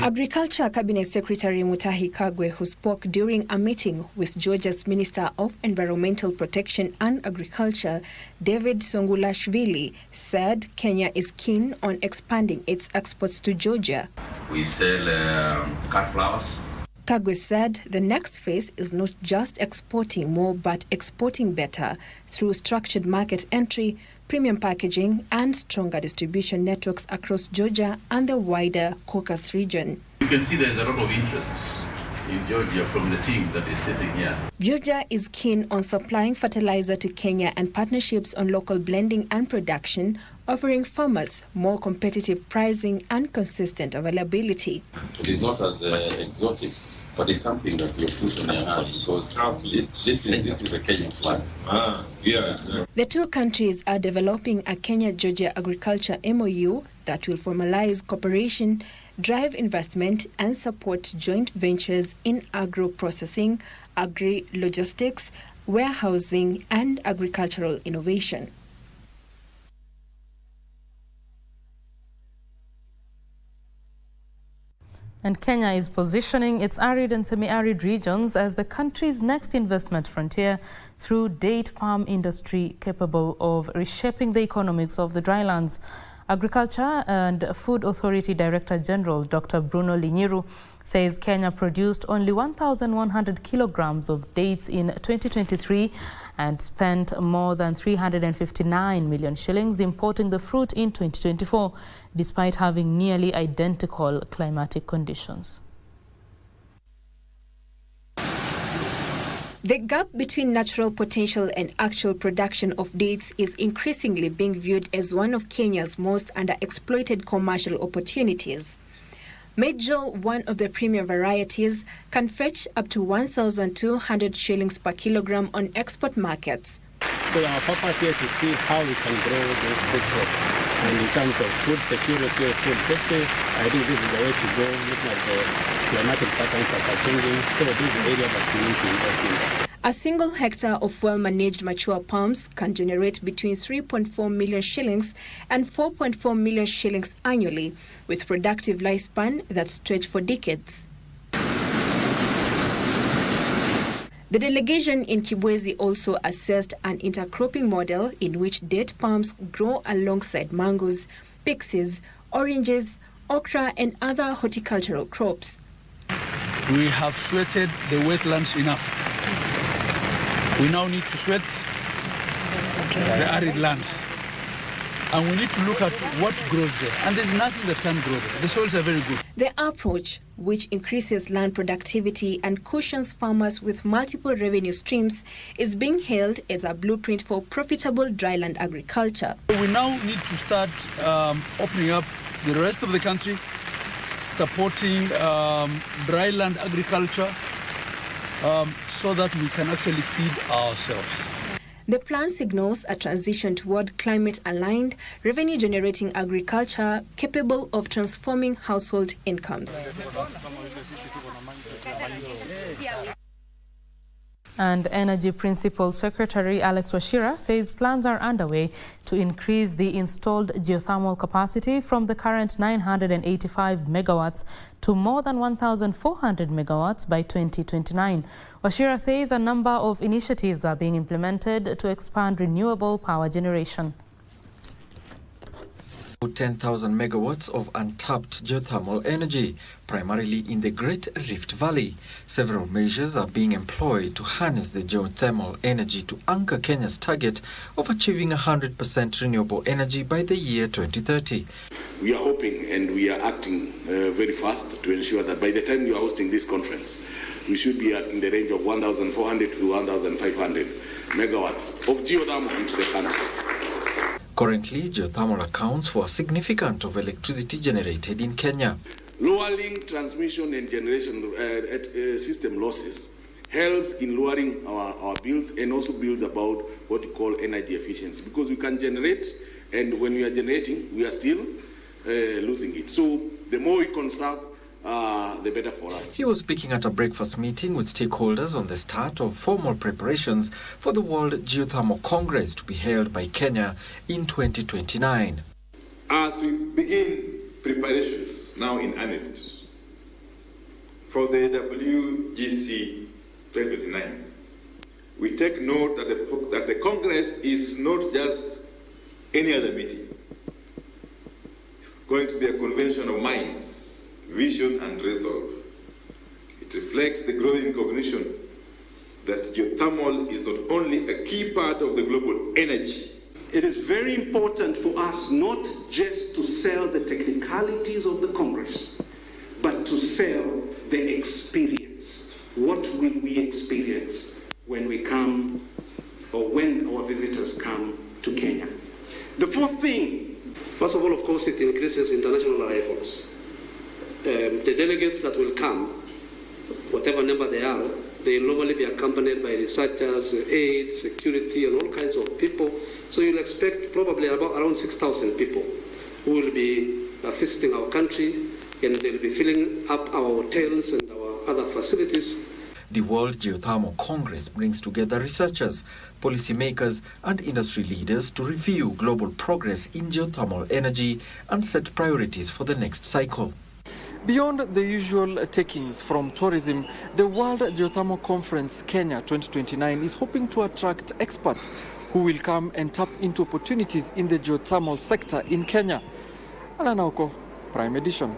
Agriculture Cabinet Secretary Mutahi Kagwe, who spoke during a meeting with Georgia's Minister of Environmental Protection and Agriculture, David Songulashvili, said Kenya is keen on expanding its exports to Georgia. We sell cut flowers. Kagwe said the next phase is not just exporting more, but exporting better through structured market entry, premium packaging and stronger distribution networks across Georgia and the wider Caucasus region. You can see there's a lot of interest in Georgia from the team that is sitting here. Georgia is keen on supplying fertilizer to Kenya and partnerships on local blending and production, offering farmers more competitive pricing and consistent availability. It is not as exotic, but it's something that you put in your hand, because this is a Kenyan flag. The two countries are developing a Kenya-Georgia agriculture MOU that will formalize cooperation, drive investment and support joint ventures in agro-processing, agri-logistics, warehousing and agricultural innovation. And Kenya is positioning its arid and semi-arid regions as the country's next investment frontier through date palm industry capable of reshaping the economics of the drylands. Agriculture and Food Authority Director General Dr. Bruno Linyiru says Kenya produced only 1,100 kilograms of dates in 2023 and spent more than 359 million shillings importing the fruit in 2024, despite having nearly identical climatic conditions. The gap between natural potential and actual production of dates is increasingly being viewed as one of Kenya's most underexploited commercial opportunities. Majol, one of the premium varieties, can fetch up to 1,200 shillings per kilogram on export markets. So our purpose here to see how we can grow this big crop. And in terms of food security, food safety, I think this is the way to go, looking at the climatic patterns that are changing. So this is the area that we need to invest in. A single hectare of well-managed mature palms can generate between 3.4 million shillings and 4.4 million shillings annually, with productive lifespan that stretch for decades. The delegation in Kibwezi also assessed an intercropping model in which date palms grow alongside mangoes, pixies, oranges, okra and other horticultural crops. We have sweated the wetlands enough. We now need to sweat the arid lands. And we need to look at what grows there. And there's nothing that can grow there. The soils are very good. The approach, which increases land productivity and cushions farmers with multiple revenue streams, is being hailed as a blueprint for profitable dryland agriculture. We now need to start opening up the rest of the country, supporting dryland agriculture so that we can actually feed ourselves. The plan signals a transition toward climate-aligned, revenue-generating agriculture capable of transforming household incomes. And Energy Principal Secretary Alex Wachira says plans are underway to increase the installed geothermal capacity from the current 985 megawatts to more than 1,400 megawatts by 2029. Wachira says a number of initiatives are being implemented to expand renewable power generation. 10,000 megawatts of untapped geothermal energy, primarily in the Great Rift Valley. Several measures are being employed to harness the geothermal energy to anchor Kenya's target of achieving 100% renewable energy by the year 2030. We are hoping and we are acting very fast to ensure that by the time we are hosting this conference, we should be in the range of 1,400 to 1,500 megawatts of geothermal into the country. Currently, geothermal accounts for a significant of electricity generated in Kenya. Lowering transmission and generation system losses helps in lowering our bills and also builds about what we call energy efficiency, because we can generate, and when we are generating, we are still losing it. So the more we conserve, the better for us. He was speaking at a breakfast meeting with stakeholders on the start of formal preparations for the World Geothermal Congress to be held by Kenya in 2029. As we begin preparations now in earnest for the WGC 2029, we take note that the Congress is not just any other meeting. It's going to be a convention of minds, vision and resolve. It reflects the growing cognition that geothermal is not only a key part of the global energy. It is very important for us not just to sell the technicalities of the Congress, but to sell the experience. What will we experience when we come, or when our visitors come to Kenya? The fourth thing, first of all, of course, it increases international arrivals. The delegates that will come, whatever number they are, they will normally be accompanied by researchers, aides, security, and all kinds of people. So you'll expect probably around 6,000 people who will be visiting our country, and they'll be filling up our hotels and our other facilities. The World Geothermal Congress brings together researchers, policymakers, and industry leaders to review global progress in geothermal energy and set priorities for the next cycle. Beyond the usual takings from tourism, the World Geothermal Conference Kenya 2029 is hoping to attract experts who will come and tap into opportunities in the geothermal sector in Kenya. Alanauko, Prime Edition.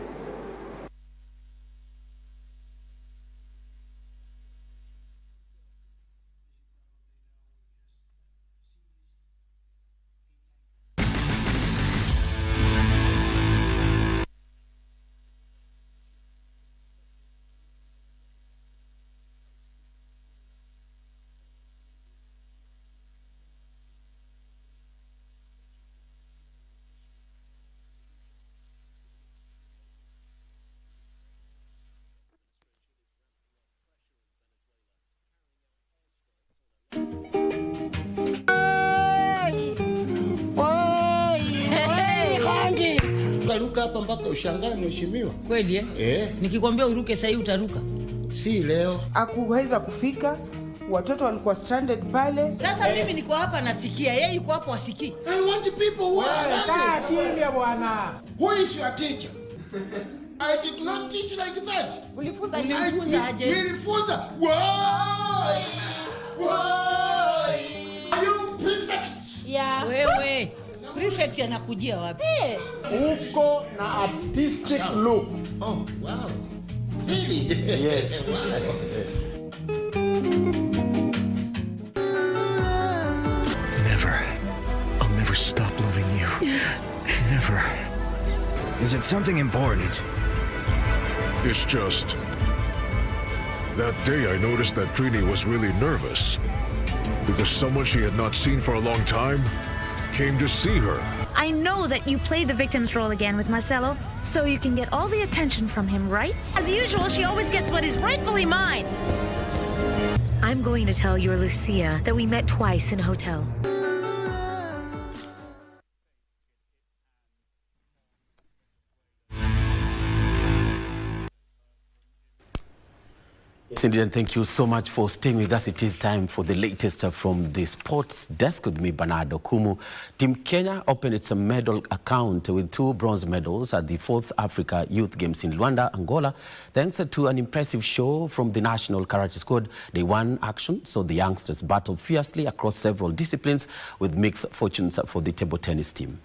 Ruka hapa mpaka ushangae mheshimiwa. Kweli eh? Nikikwambia uruke sasa utaruka. Si leo. Akuweza kufika watoto walikuwa stranded pale. Sasa mimi niko hapa nasikia, yeye yuko hapo asikii. I want people who are learning. Who is your teacher? I did not teach like that. Ulifunza aje? Nilifunza. Why? Are you prefect? Yeah. Wewe. Prefect anakujia wapi? Uko na artistic look. Oh, wow. Really? Yes. I'll never stop loving you. Never. Is it something important? It's just... that day I noticed that Trini was really nervous. Because someone she had not seen for a long time came to see her. I know that you played the victim's role again with Marcelo, so you can get all the attention from him, right? As usual, she always gets what is rightfully mine. I'm going to tell your Lucia that we met twice in a hotel. Cindy, and thank you so much for staying with us. It is time for the latest from the sports desk with me, Bernardo Kumu. Team Kenya opened its medal account with 2 bronze medals at the 4th Africa Youth Games in Luanda, Angola. Thanks to an impressive show from the national karate squad, they won action, so the youngsters battled fiercely across several disciplines with mixed fortunes for the table tennis team.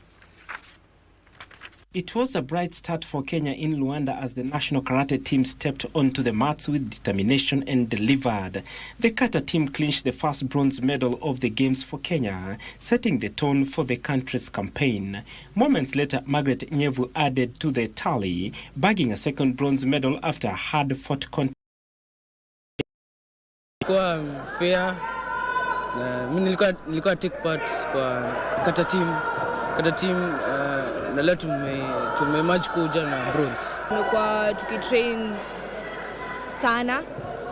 It was a bright start for Kenya in Luanda as the national karate team stepped onto the mats with determination and delivered. The kata team clinched the first bronze medal of the games for Kenya, setting the tone for the country's campaign. Moments later, Margaret Nyevu added to the tally, bagging a second bronze medal after a hard-fought contest. Kwa fair, mimi nilikuwa take part kwa kata team na leo tumematch kuja na bronze. Tumekuwa tukitrain sana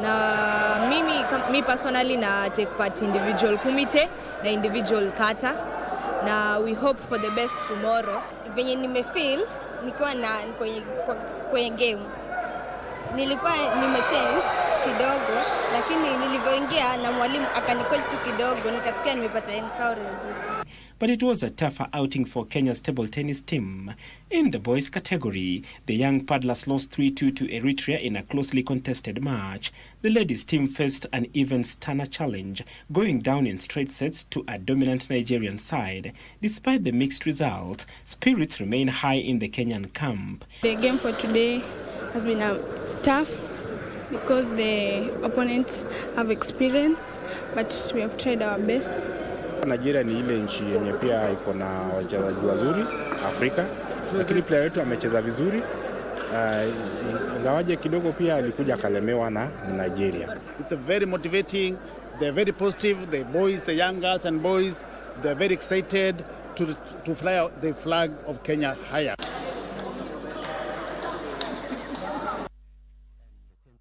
na mimi personally na take part individual committee na individual kata na we hope for the best tomorrow. Venye nimefeel nikiwa na kwenye game nilikuwa nimetense kidogo, lakini nilivyoingia na mwalimu akanikoach tu kidogo nikasikia nimepata encourage. But it was a tougher outing for Kenya's table tennis team. In the boys category, the young paddlers lost 3-2 to Eritrea in a closely contested match. The ladies team faced an even stunner challenge, going down in straight sets to a dominant Nigerian side. Despite the mixed result, spirits remain high in the Kenyan camp. The game for today has been tough because the opponents have experience, but we have tried our best. Nigeria ni ile nchi yenye pia iko na wachezaji wazuri Afrika, lakini player wetu amecheza vizuri. Ingawaje kidogo pia alikuja kalemewa na Nigeria. It's very motivating. They're very positive. The boys, the young girls and boys, they're very excited to fly out the flag of Kenya higher.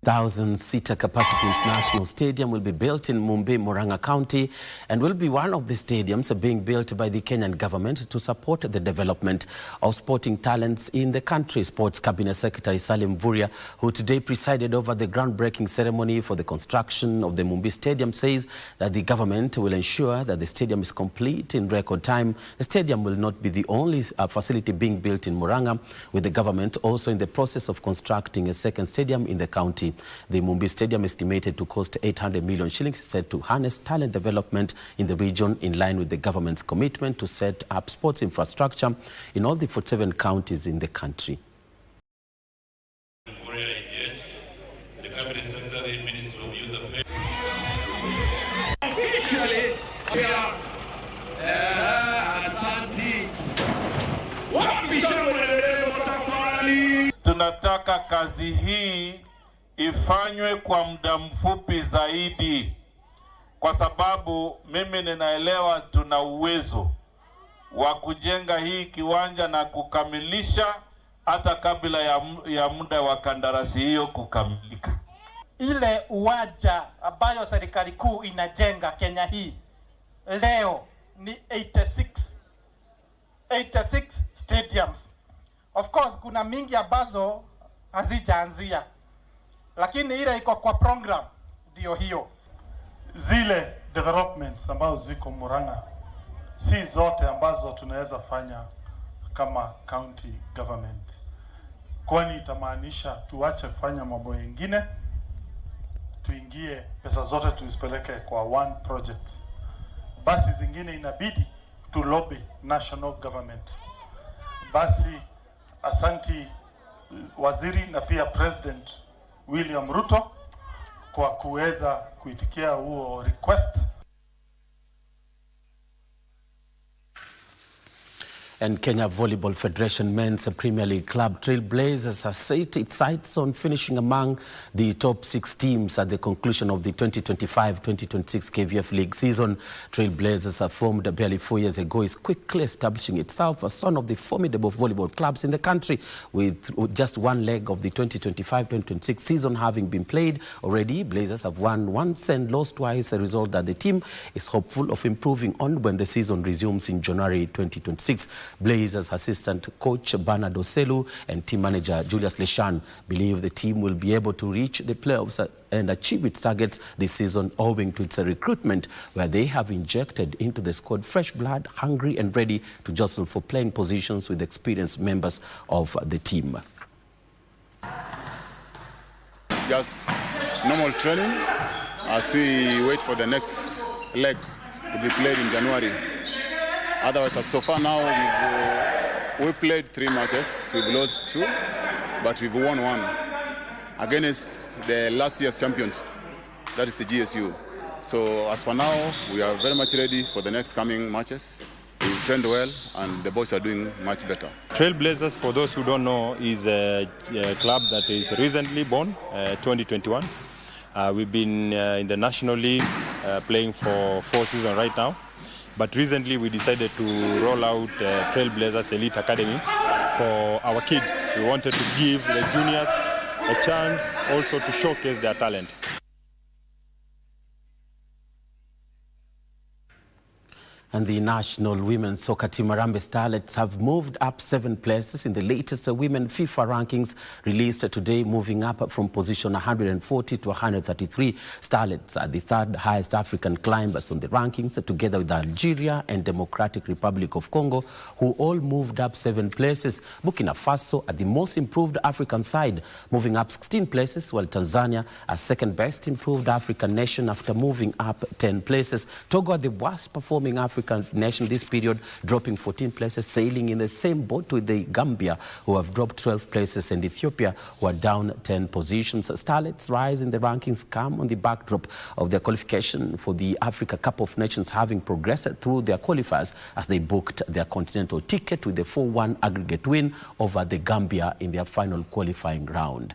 1,000-seater capacity international stadium will be built in Mumbai, Murang'a County, and will be one of the stadiums being built by the Kenyan government to support the development of sporting talents in the country. Sports Cabinet Secretary Salim Vuria, who today presided over the groundbreaking ceremony for the construction of the Mumbai Stadium, says that the government will ensure that the stadium is complete in record time. The stadium will not be the only facility being built in Murang'a, with the government also in the process of constructing a second stadium in the county. The Mumbai Stadium, estimated to cost 800 million shillings, is said to harness talent development in the region in line with the government's commitment to set up sports infrastructure in all the 47 counties in the country. Tunataka kazi hii ifanywe kwa muda mfupi zaidi, kwa sababu mimi ninaelewa tuna uwezo wa kujenga hii kiwanja na kukamilisha hata kabla ya muda wa kandarasi hiyo kukamilika. Ile uwanja ambayo serikali kuu inajenga Kenya hii leo ni 86 stadiums. Of course kuna mingi ambazo hazijaanzia, lakini ile iko kwa program ndio hiyo. zile developments ambazo ziko Murang'a si zote ambazo tunaweza fanya kama county government, kwani itamaanisha tuache kufanya mambo mengine, tuingie pesa zote tuzipeleke kwa one project. Basi zingine inabidi to lobby national government. Basi asanti waziri na pia President William Ruto kwa kuweza kuitikia huo request. And Kenya Volleyball Federation Men's Premier League club Trailblazers has set its sights on finishing among the top 6 teams at the conclusion of the 2025-2026 KVF League season. Trailblazers, formed barely 4 years ago, is quickly establishing itself as one of the formidable volleyball clubs in the country, with just one leg of the 2025-2026 season having been played already. Blazers have won once and lost twice, a result that the team is hopeful of improving on when the season resumes in January 2026. Blazers assistant coach Bernard Oselu and team manager Julius Leshan believe the team will be able to reach the playoffs and achieve its targets this season owing to its recruitment, where they have injected into the squad fresh blood, hungry and ready to jostle for playing positions with experienced members of the team. It's just normal training as we wait for the next leg to be played in January. Otherwise, so far now, we played 3 matches. We've lost 2, but we've won 1 against the last year's champions. That is the GSU. So as for now, we are very much ready for the next coming matches. We trained well, and the boys are doing much better. Trailblazers, for those who don't know, is a club that is recently born, 2021. We've been in the National League playing for 4 seasons right now. But recently we decided to roll out Trailblazers Elite Academy for our kids. We wanted to give the juniors a chance also to showcase their talent. And the national women's soccer team Harambee Starlets have moved up 7 places in the latest women FIFA rankings released today, moving up from position 140 to 133. Starlets are the 3rd highest African climbers on the rankings, together with Algeria and Democratic Republic of Congo, who all moved up 7 places. Burkina Faso are the most improved African side, moving up 16 places, while Tanzania are second best improved African nation after moving up 10 places. Togo are the worst performing African nation this period, dropping 14 places, sailing in the same boat with the Gambia, who have dropped 12 places, and Ethiopia, who are down 10 positions. Starlets' rise in the rankings come on the backdrop of their qualification for the Africa Cup of Nations, having progressed through their qualifiers as they booked their continental ticket with a 4-1 aggregate win over the Gambia in their final qualifying round.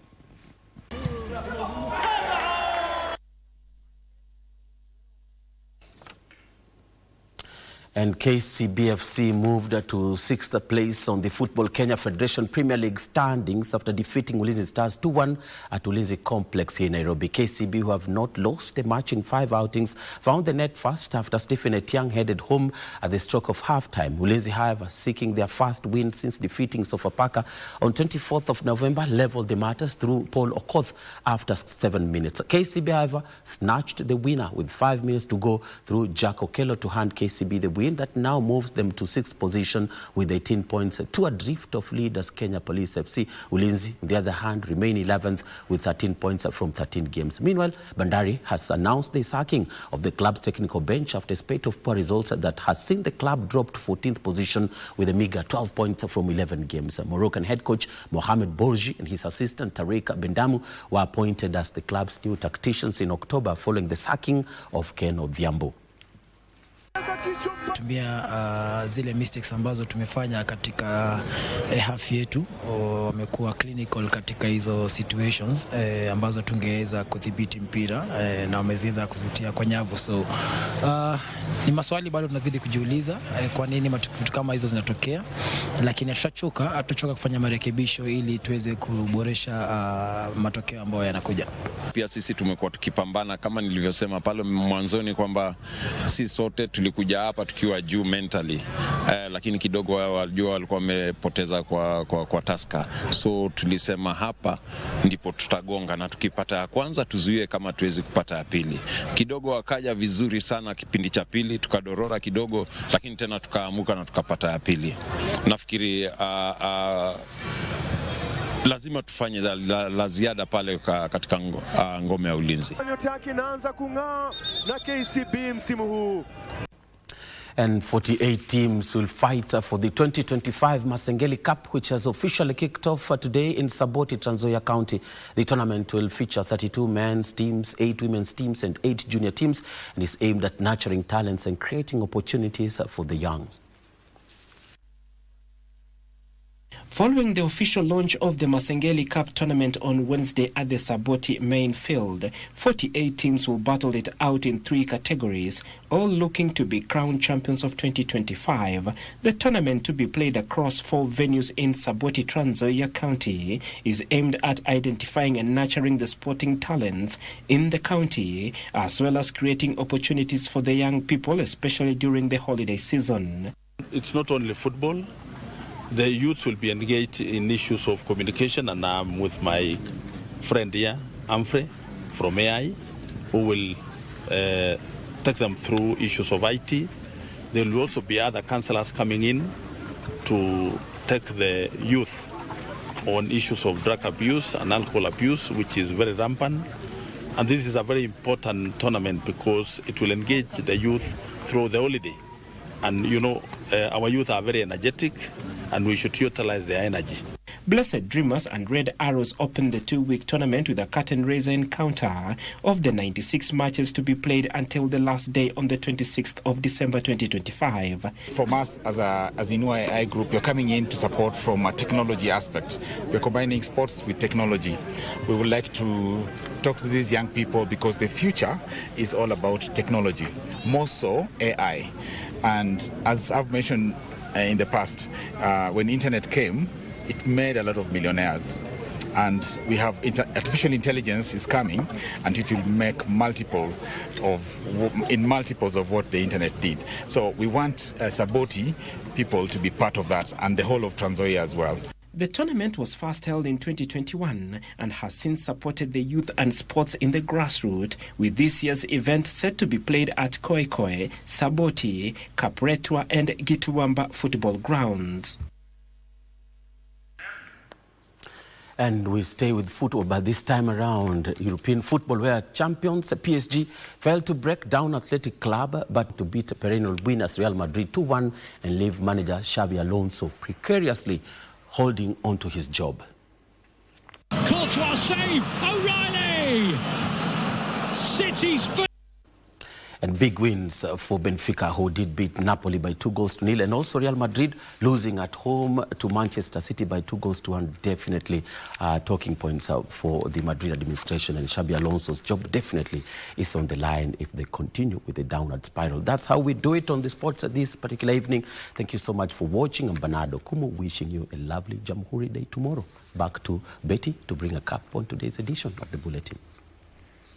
And KCBFC moved to 6th place on the Football Kenya Federation Premier League standings after defeating Ulinzi Stars 2-1 at Ulinzi Complex here in Nairobi. KCB, who have not lost a match in 5 outings, found the net first after Stephen Etiang headed home at the stroke of half-time. Ulinzi, however, seeking their first win since defeating Sofapaka on 24th of November, leveled the matters through Paul Okoth after 7 minutes. KCB, however, snatched the winner with 5 minutes to go through Jack Okello to hand KCB the win that now moves them to 6th position with 18 points, to adrift of leaders Kenya Police FC. Ulinzi, on the other hand, remain 11th with 13 points from 13 games. Meanwhile, Bandari has announced the sacking of the club's technical bench after a spate of poor results that has seen the club drop to 14th position with a meager 12 points from 11 games. Moroccan head coach Mohamed Bourgi and his assistant Tariq Bendamu were appointed as the club's new tacticians in October following the sacking of Ken Odhiambo. Tumia zile mistakes ambazo tumefanya katika half yetu, wamekuwa clinical katika hizo situations ambazo tungeweza kudhibiti mpira na wameweza kuzitia kwa nyavu. So ni maswali bado tunazidi kujiuliza kwa nini matukio kama hizo zinatokea, lakini hatuchoka kufanya marekebisho ili tuweze kuboresha matokeo ambayo yanakuja. Pia sisi tumekuwa tukipambana kama nilivyosema pale mwanzoni kwamba si sote tulikuja tulikuja hapa tukiwa juu mentally, lakini kidogo wajua walikuwa wamepoteza kwa Tusker, so tulisema hapa ndipo tutagonga, na tukipata ya kwanza tuzuie kama tuwezi kupata ya pili. Kidogo wakaja vizuri sana kipindi cha pili, tukadorora kidogo, lakini tena tukaamuka na tukapata ya pili. Nafikiri lazima tufanye la ziada pale katika ngome ya ulinzi. Nyota yake inaanza kung'aa na KCB msimu huu. And 48 teams will fight for the 2025 Masengeli Cup, which has officially kicked off today in Saboti, Trans Nzoia County. The tournament will feature 32 men's teams, 8 women's teams, and 8 junior teams, and is aimed at nurturing talents and creating opportunities for the young. Following the official launch of the Masengeli Cup tournament on Wednesday at the Saboti main field, 48 teams will battle it out in 3 categories, all looking to be crowned champions of 2025. The tournament, to be played across 4 venues in Saboti, Trans Nzoia County, is aimed at identifying and nurturing the sporting talents in the county, as well as creating opportunities for the young people, especially during the holiday season. It's not only football. The youth will be engaged in issues of communication, and I'm with my friend here, Humphrey, from AI, who will take them through issues of IT. There will also be other counsellors coming in to take the youth on issues of drug abuse and alcohol abuse, which is very rampant. And this is a very important tournament because it will engage the youth through the holiday. And you know, our youth are very energetic, and we should utilize their energy. Blessed Dreamers and Red Arrows opened the 2-week tournament with a curtain raiser encounter of the 96 matches to be played until the last day on the 26th of December 2025. From us as Inua AI Group, you're coming in to support from a technology aspect. We're combining sports with technology. We would like to talk to these young people because the future is all about technology, more so AI. And as I've mentioned in the past, when internet came, it made a lot of millionaires. And we have artificial intelligence is coming, and it will make multiples of what the internet did. So we want Saboti people to be part of that, and the whole of Trans Nzoia as well. The tournament was first held in 2021 and has since supported the youth and sports in the grassroots, with this year's event set to be played at Koekoe, Saboti, Kapretwa and Gituwamba football grounds. And we stay with football, but this time around, European football, where champions PSG failed to break down Athletic Club, but to beat perennial winners Real Madrid 2-1 and leave manager Xabi Alonso precariously holding on to his job. Courtois save, O'Reilly! City's And big wins for Benfica, who did beat Napoli by 2-0, and also Real Madrid losing at home to Manchester City by 2-1. Definitely talking points for the Madrid administration, and Xabi Alonso's job definitely is on the line if they continue with the downward spiral. That's how we do it on the sports this particular evening. Thank you so much for watching. I'm Bernardo Kumu, wishing you a lovely Jamhuri Day tomorrow. Back to Betty to bring a cap on today's edition of the Bulletin.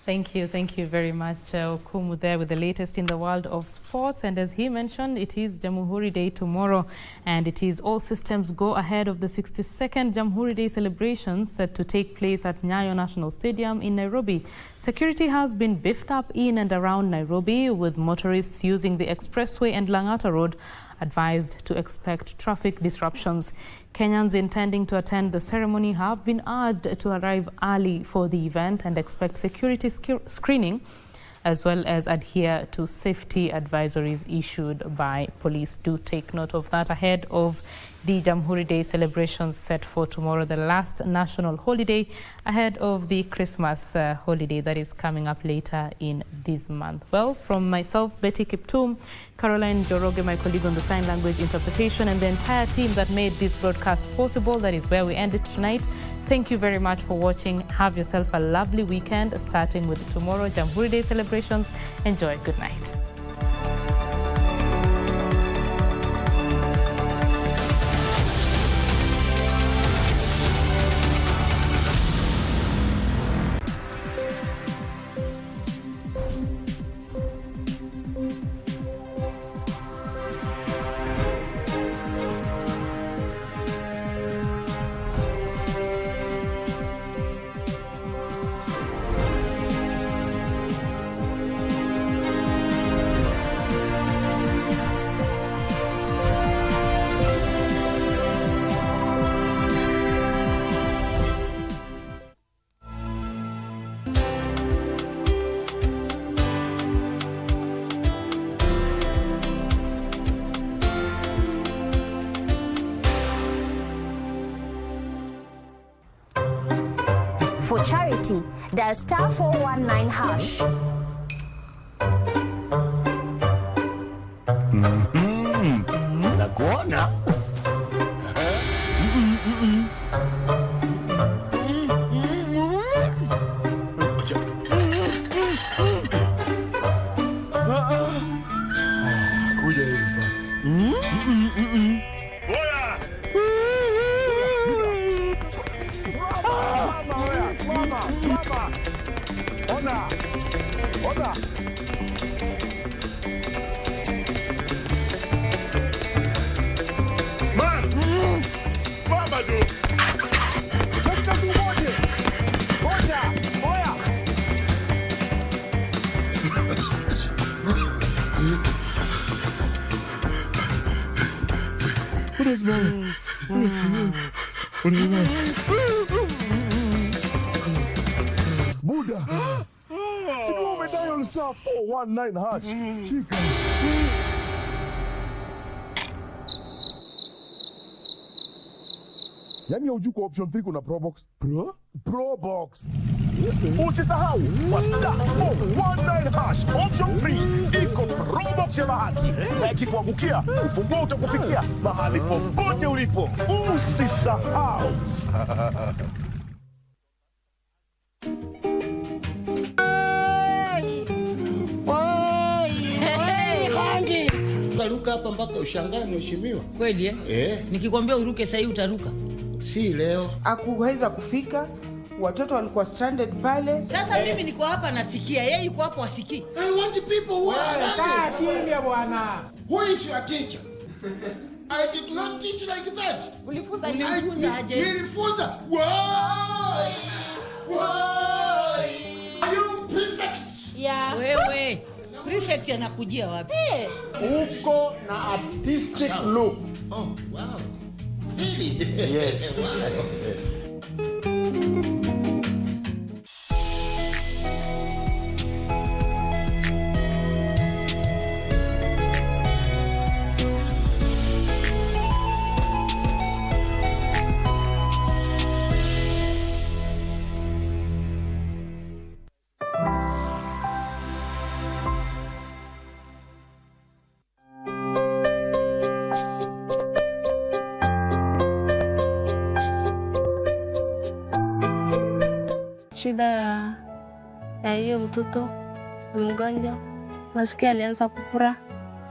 Thank you very much, Okumu, there with the latest in the world of sports. And as he mentioned, it is Jamhuri Day tomorrow, and it is all systems go ahead of the 62nd Jamhuri Day celebrations set to take place at Nyayo National Stadium in Nairobi. Security has been beefed up in and around Nairobi, with motorists using the expressway and Langata Road advised to expect traffic disruptions. Kenyans intending to attend the ceremony have been urged to arrive early for the event and expect security screening, as well as adhere to safety advisories issued by police. Do take note of that ahead of the Jamhuri Day celebrations set for tomorrow, the last national holiday ahead of the Christmas holiday that is coming up later in this month. Well, from myself, Betty Kiptum, Caroline Joroge, my colleague on the sign language interpretation, and the entire team that made this broadcast possible, that is where we end it tonight. Thank you very much for watching. Have yourself a lovely weekend, starting with tomorrow, Jamhuri Day celebrations. Enjoy. Good night. charity, dial *419 hash. Nakuona. Kuja hivi sasa. Boya! Mama. Ona. Mama jo. Let's go wote. Boya. What is wrong? Buddha. Siku umedial *419 hash. Shika. Yani hujui kwa option 3 kuna Pro Box? Pro Box. Usisahau kwa *419 hash option 3 iko Pro Box ya bahati. Na ikikuangukia, ufunguo utakufikia mahali popote ulipo. Usisahau. Utaruka hapa mpaka ushangae mheshimiwa. Kweli Nikikwambia uruke sasa utaruka. Si leo. Hakuweza kufika. Watoto walikuwa stranded pale. Sasa mimi niko hapa nasikia, yeye yuko hapo asikii. I want people who are kimya bwana. Who is your teacher? I did not teach like that. Ulifunza aje? Nilifunza. Why? Are you prefect? Yeah. Wewe. Prefect anakujia wapi? Uko na artistic look. Oh, wow. Really? Yes. Shida ya hiyo mtoto mgonjwa, nasikia alianza kupura.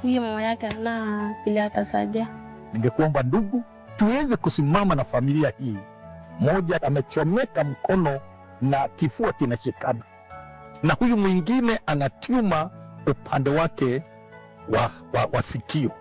Huyo mama yake na pili atasaidia. Ningekuomba ndugu, tuweze kusimama na familia hii. Moja amechomeka mkono na kifua kinashikana, na huyu mwingine ana tuma upande wake wa sikio.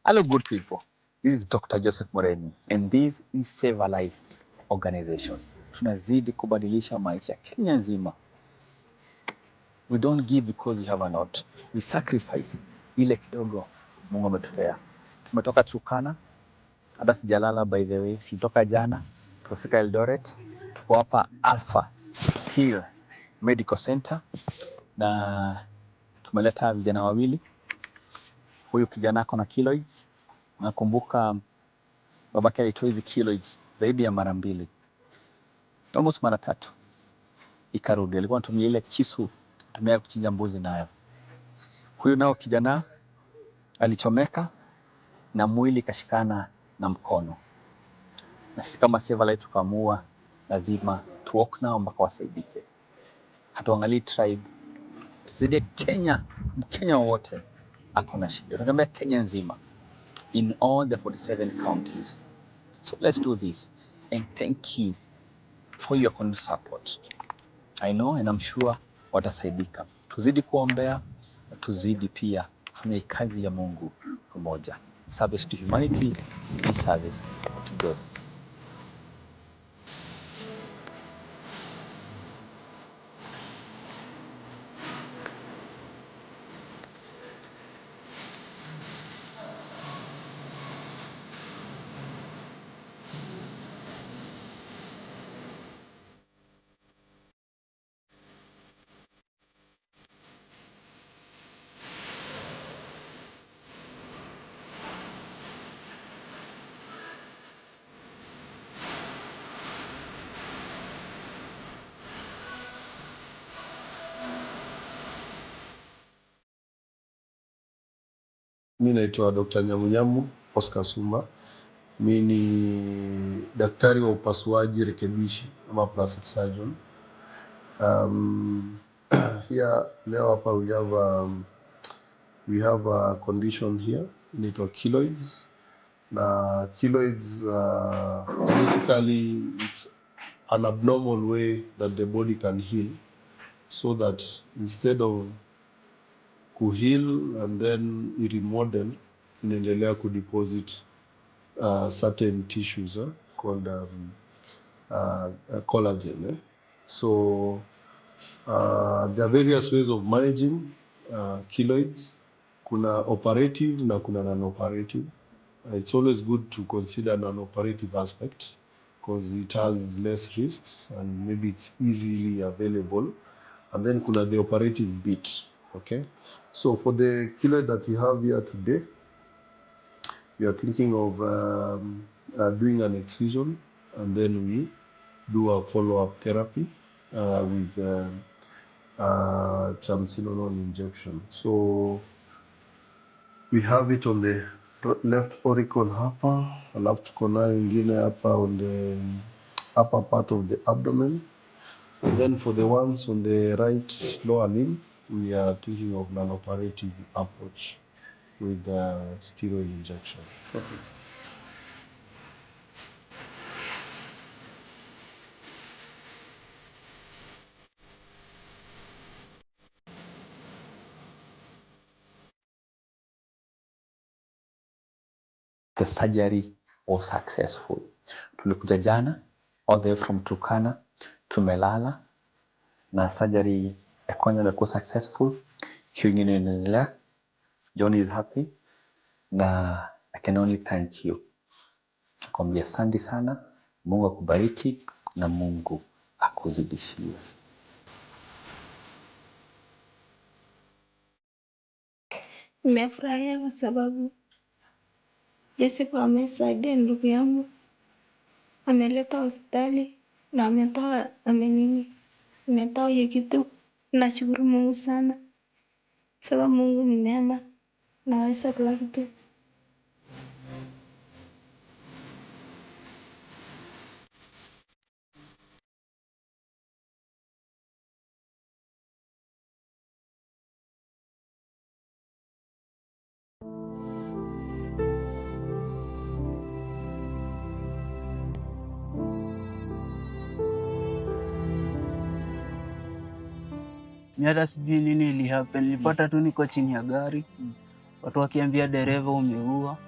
Hello, good people. This is Dr. Joseph Moreni, and this is Save a Life Organization. Tunazidi kubadilisha maisha Kenya nzima. We don't give because we have a lot. We sacrifice ile kidogo Mungu ametupea. Tumetoka Turkana, hata sijalala by the way. Tulitoka jana, tukafika Eldoret, tuko hapa Alpha Hill Medical Center, na tumeleta vijana wawili. Huyu kijana ako na keloids. Nakumbuka babake alitoa hizi keloids zaidi ya mara 2. Almost mara 3. Ikarudi. Alikuwa anatumia ile kisu tumia kuchinja mbuzi nayo. Huyu nao kijana alichomeka na mwili kashikana na mkono. Na sisi kama Save a Life tukaamua lazima tuwalk nao mpaka wasaidike. Hatuangalii tribe. Zaidi Kenya, Mkenya wote ako na shida. Tunatembea Kenya nzima, in all the 47 counties. So let's do this, and thank you for your continued support. I know and I'm sure watasaidika. Tuzidi kuombea, tuzidi pia kufanya kazi ya Mungu pamoja. service to humanity is service to God. Mimi naitwa Dr. Nyamunyamu Oscar Sumba. Mimi ni daktari wa upasuaji rekebishi ama plastic surgeon. Here leo hapa we have a condition here inaitwa keloids. Na keloids basically it's an abnormal way that the body can heal, so that instead of kuheal and then remodel, inaendelea kudeposit certain tissues called collagen. So there are various ways of managing keloids. Kuna operative na kuna non-operative. It's always good to consider non-operative aspect because it has less risks and maybe it's easily available. And then kuna the operative bit. Okay, so for the keloid that we have here today, we are thinking of doing an excision, and then we do a follow-up therapy with triamcinolone injection. So we have it on the left auricle hapa, alafu tuko nayo ingine hapa on the upper part of the abdomen. And then for the ones on the right lower limb, we are thinking of non-operative approach with steroid injection. The surgery was successful. Tulikuja jana all the way from Turkana, tumelala na surgery ya kwanza ilikuwa successful. Hiyo ingine inaendelea. John is happy na I can only thank you. Nakwambia asante sana, Mungu akubariki na Mungu akuzidishie. Nimefurahia kwa sababu Joseph amesaidia ndugu yangu, ameleta hospitali na ametoa hiyo kitu. Nashukuru Mungu sana sababu Mungu ni mwema, naweza kila kitu. Mimi hata sijui nini ili happen. Nilipata tu niko chini ya gari. Watu wakiambia dereva umeua.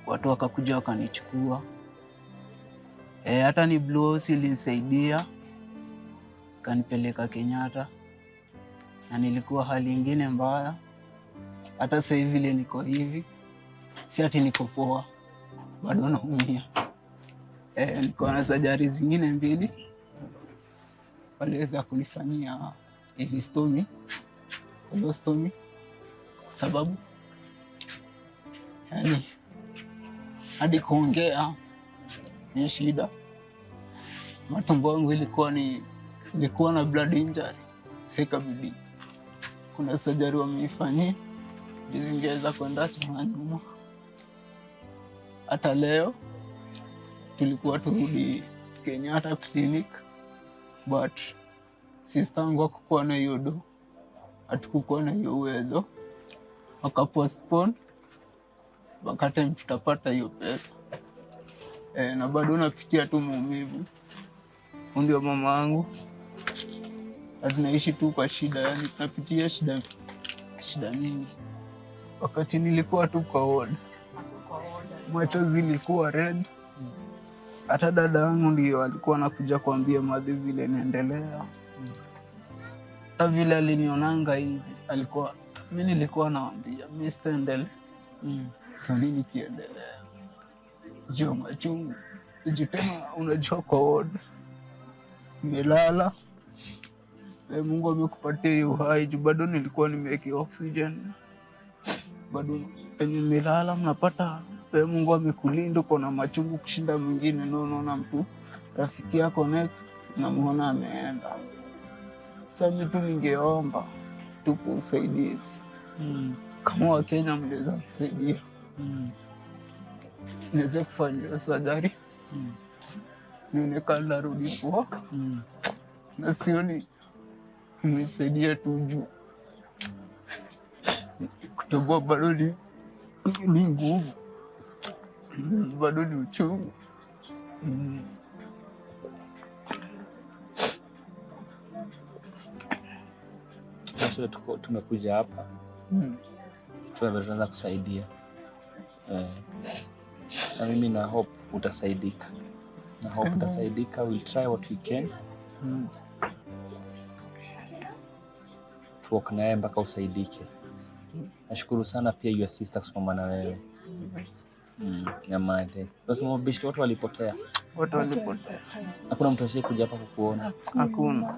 Watu wakakuja wakanichukua. Hata ni Blue House ilinisaidia. Kanipeleka Kenyatta. Na nilikuwa hali ingine mbaya. Hata sasa hivi ile niko hivi. Si ati niko poa. Bado naumia. Niko na surgery zingine 2. Waliweza kunifanyia ilistomi, colostomy, sababu yani hadi kuongea ni shida. Matumbo yangu ilikuwa na blood injury. Sikabidi kuna surgery wameifanyia nizingeweza kwenda tena nyuma. Hata leo tulikuwa turudi Kenyatta clinic, but sister wangu hakukuwa na hiyo do, hatukukuwa na hiyo uwezo, wakapostpone wakati tutapata hiyo pesa. Na bado napitia tu maumivu. Ndio mama yangu tunaishi tu kwa shida, yani tunapitia shida nyingi. Wakati nilikuwa tu kwa ward, macho zilikuwa red. Hata dada yangu ndio alikuwa anakuja kuambia madhi vile naendelea. Hata vile alinionanga hivi, mimi nilikuwa naambia mimi sitaendelea. Sasa nini kiendelea? Jua machungu. Tena unajua kwa ward. Nimelala. Mungu amekupatia uhai, bado nilikuwa nimeweka oxygen. Bado nimelala, mnapata Mungu amekulinda, uko na machungu kushinda mwingine. Unaona mtu rafiki yako next namuona ameenda. Sasa mimi tu ningeomba tu usaidizi. Kama Wakenya mnaweza kusaidia. Niweze kufanya surgery. Nionekane narudi poa. Na sioni nimesaidia tu juu. Kutoboa bado ni nguvu. Bado ni uchungu. Sasa tumekuja hapa. Tunaweza kusaidia. Na mimi na hope utasaidika. We'll try what we can. Tuok naye mpaka usaidike. Nashukuru sana pia your sister kusimama na wewe. Nyamade. Tunasema bishi watu walipotea. Hakuna mtu asije kuja hapa kukuona. Hakuna.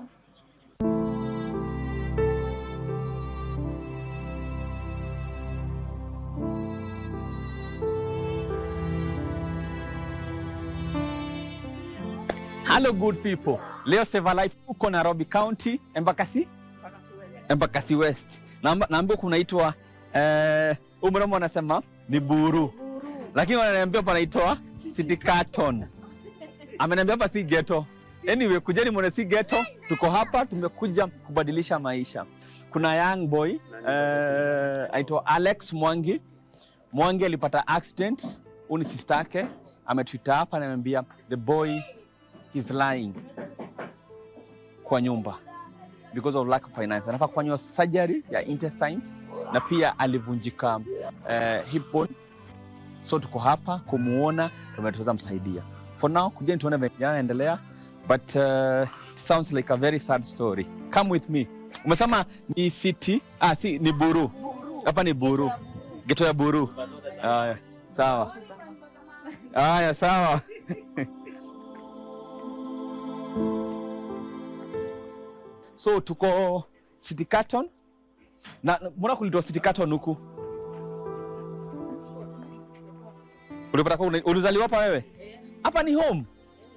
Hello good people. Leo Save a Life uko Nairobi County, Embakasi West. Naambia kunaitwa umrembo anasema ni Buru. Lakini wananiambia panaitwa City Carton. Ameniambia hapa si ghetto. Anyway, kujeni muone si ghetto. Tuko hapa tumekuja kubadilisha maisha. Kuna young boy aitwa Alex Mwangi. Mwangi alipata accident, uni sister yake ametwita hapa na ananiambia the boy is lying kwa nyumba because of lack of finance. Anafaa kufanywa surgery ya intestines na pia alivunjika hip bone. So tuko hapa kumuona, tumetaka msaidia. For now, kujeni tuone vile yanaendelea, but sounds like a very sad story. Come with me. Umesema ni city? Ni Buru. Hapa ni Buru. Ghetto ya Buru. Sawa. Sawa. So tuko City Carton. Na mbona kulitoa City Carton huku? Ulizaliwa hapa wewe? Hapa ni home.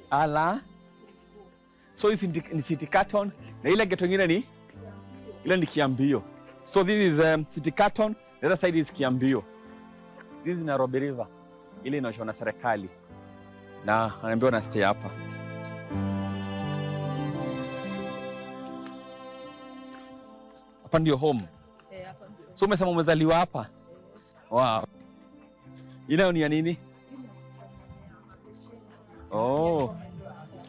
Ala. So hii ni City Carton na ile ghetto nyingine ni Kiambio. So this is City Carton, the other side is Kiambio. This is Nairobi River. Ile inaoshwa na serikali. Na anaambiwa na stay hapa. Hapa ndio home. So umesema umezaliwa hapa? Wow. Ile ni ya nini? Oh.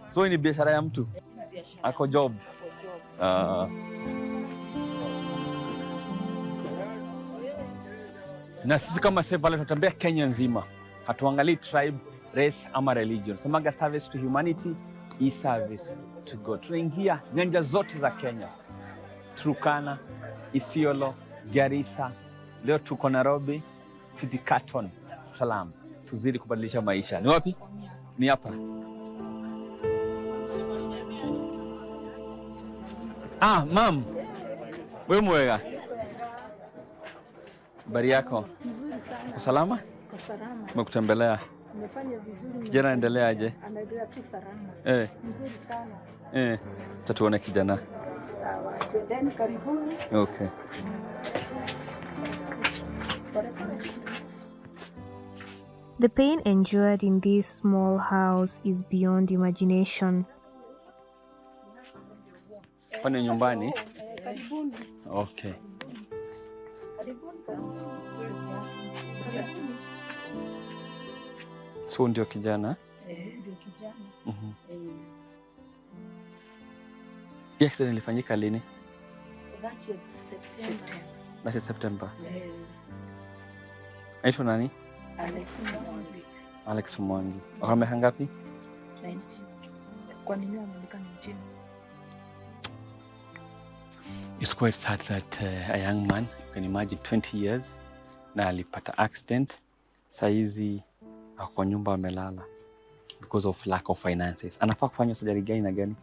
So ni biashara ya mtu? Ako job. Na sisi kama Save a Life tunatembea Kenya nzima. Hatuangalii tribe, race ama religion. Semaga service to humanity is service to God. Tunaingia nyanja zote za Kenya. Turkana, Isiolo, Garissa. Leo tuko Nairobi, City Carton. Salam. Tuzidi kubadilisha maisha. Ni wapi? Ni hapa. Mam. Wewe mwega. Habari yako? Mzuri sana. Uko salama? Uko salama. Tumekutembelea. Umefanya vizuri. Kijana anaendeleaje? Anaendelea tu salama. Mzuri sana. Tatuone kijana. Sawa. Then karibuni. Okay. The pain endured in this small house is beyond imagination. Pale nyumbani? Karibuni. Okay. So ndio kijana? Ndio kijana. Yes, ilifanyika lini? That is September. That is September. Aitwa nani? Alex Mwangi. Alex Mwangi. Wako miaka ngapi? 90. Kwa nini ameandika 19? It's quite sad that a young man, you can imagine 20 years, na alipata accident. Saizi kwa nyumba amelala because of lack of finances. Anafaa kufanya surgery gani na gani?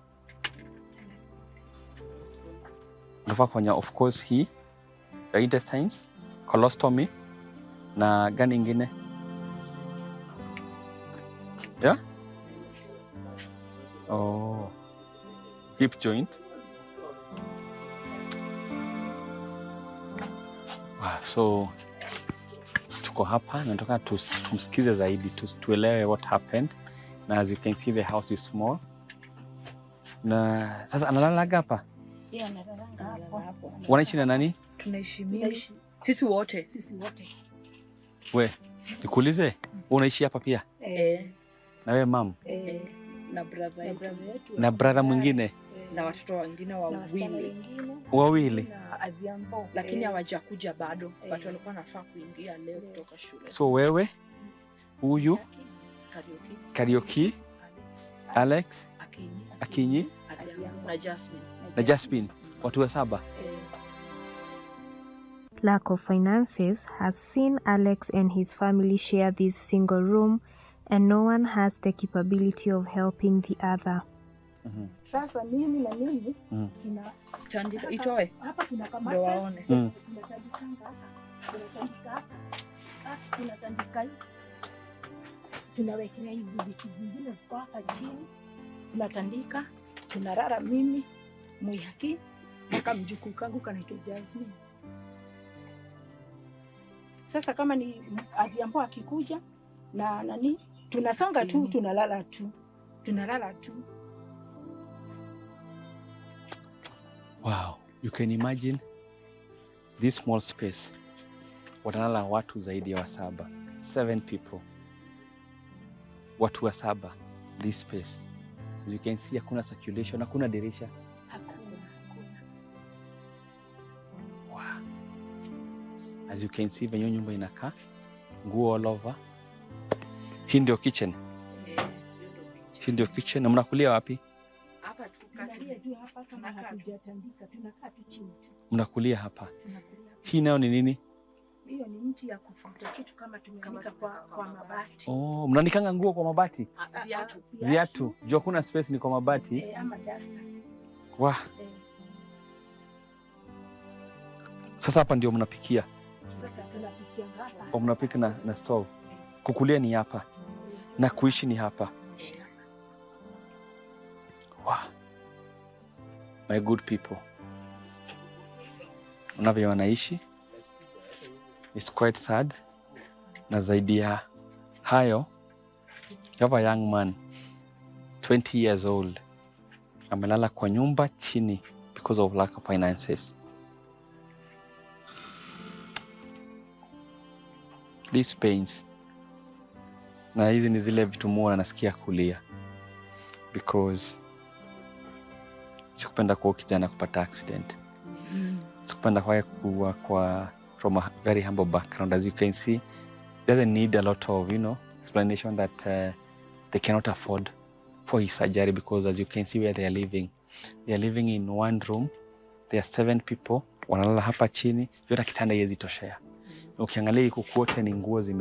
Anafaa kufanya of course the intestines, colostomy na gani ingine? Yeah? Oh. Hip joint. So tuko hapa, nataka tumsikize zaidi, tuelewe what happened. Na as you can see the house is small. Na sasa analala hapa? Yeah, analala hapo. Wanaishi na nani? Tunaishi mimi. Sisi wote. We, nikuulize, unaishi hapa pia? Na wewe mam? Na brother yetu. Na brother mwingine? Na watoto wengine wawili. Wawili? Lakini hawajakuja bado. Watu walikuwa nafaa kuingia leo kutoka shule. So wewe, huyu, Karaoke, Alex, Akinyi, na Jasmine. Watu wa 7. Lack of finances has seen Alex and his family share this single room, and no one has the capability of helping the other. Sasa mimi na mimi tunatandika itoe hapa, kuna kama ndio waone tunatandika tunawekea hizi vitu zingine ziko hapa chini, tunatandika, tunarara mimi Mwihaki mpaka mjukuu kangu kanaitwa Jasmine. Sasa kama ni Adhiambo akikuja na nani, tunasonga tu, tunalala tu. Wow, you can imagine this small space. Watalala watu zaidi ya 7. 7 people. Watu wa 7, this space. As you can see, hakuna circulation, hakuna dirisha. Wow. As you can see, venye nyumba inakaa, nguo all over. Hii ndio kitchen. Hii ndio kitchen. Na mnakulia wapi? Hapa tukalia juu hapa, kama hatujatandika tunakaa tu chini. Mnakulia hapa. Hii nayo ni nini? Hiyo ni mti ya kufuta kitu kama tumeanika kwa mabati. Oh, mnanikanga nguo kwa mabati? Viatu. Jua kuna space ni kwa mabati. Ama duster. Wah. Sasa hapa ndio mnapikia. Sasa tunapikia hapa. Au mnapika na stove. Kukulia ni hapa. Na kuishi ni hapa. Wow. My good people. Unavyo wanaishi. It's quite sad. Na zaidi ya hayo, you have a young man, 20 years old, amelala kwa nyumba chini because of lack of finances. These pains. Na hizi ni zile vitu mwana nasikia kulia. Because sikupenda kwa kijana kupata accident. Sikupenda kwa from a very humble background. As you can see, doesn't need a lot of, explanation that they cannot afford for his surgery, because as you can see where they are living in one room. There are 7 people, wanalala hapa chini, yote kitanda yezi toshea. Ukiangalia iko kwote ni nguo zime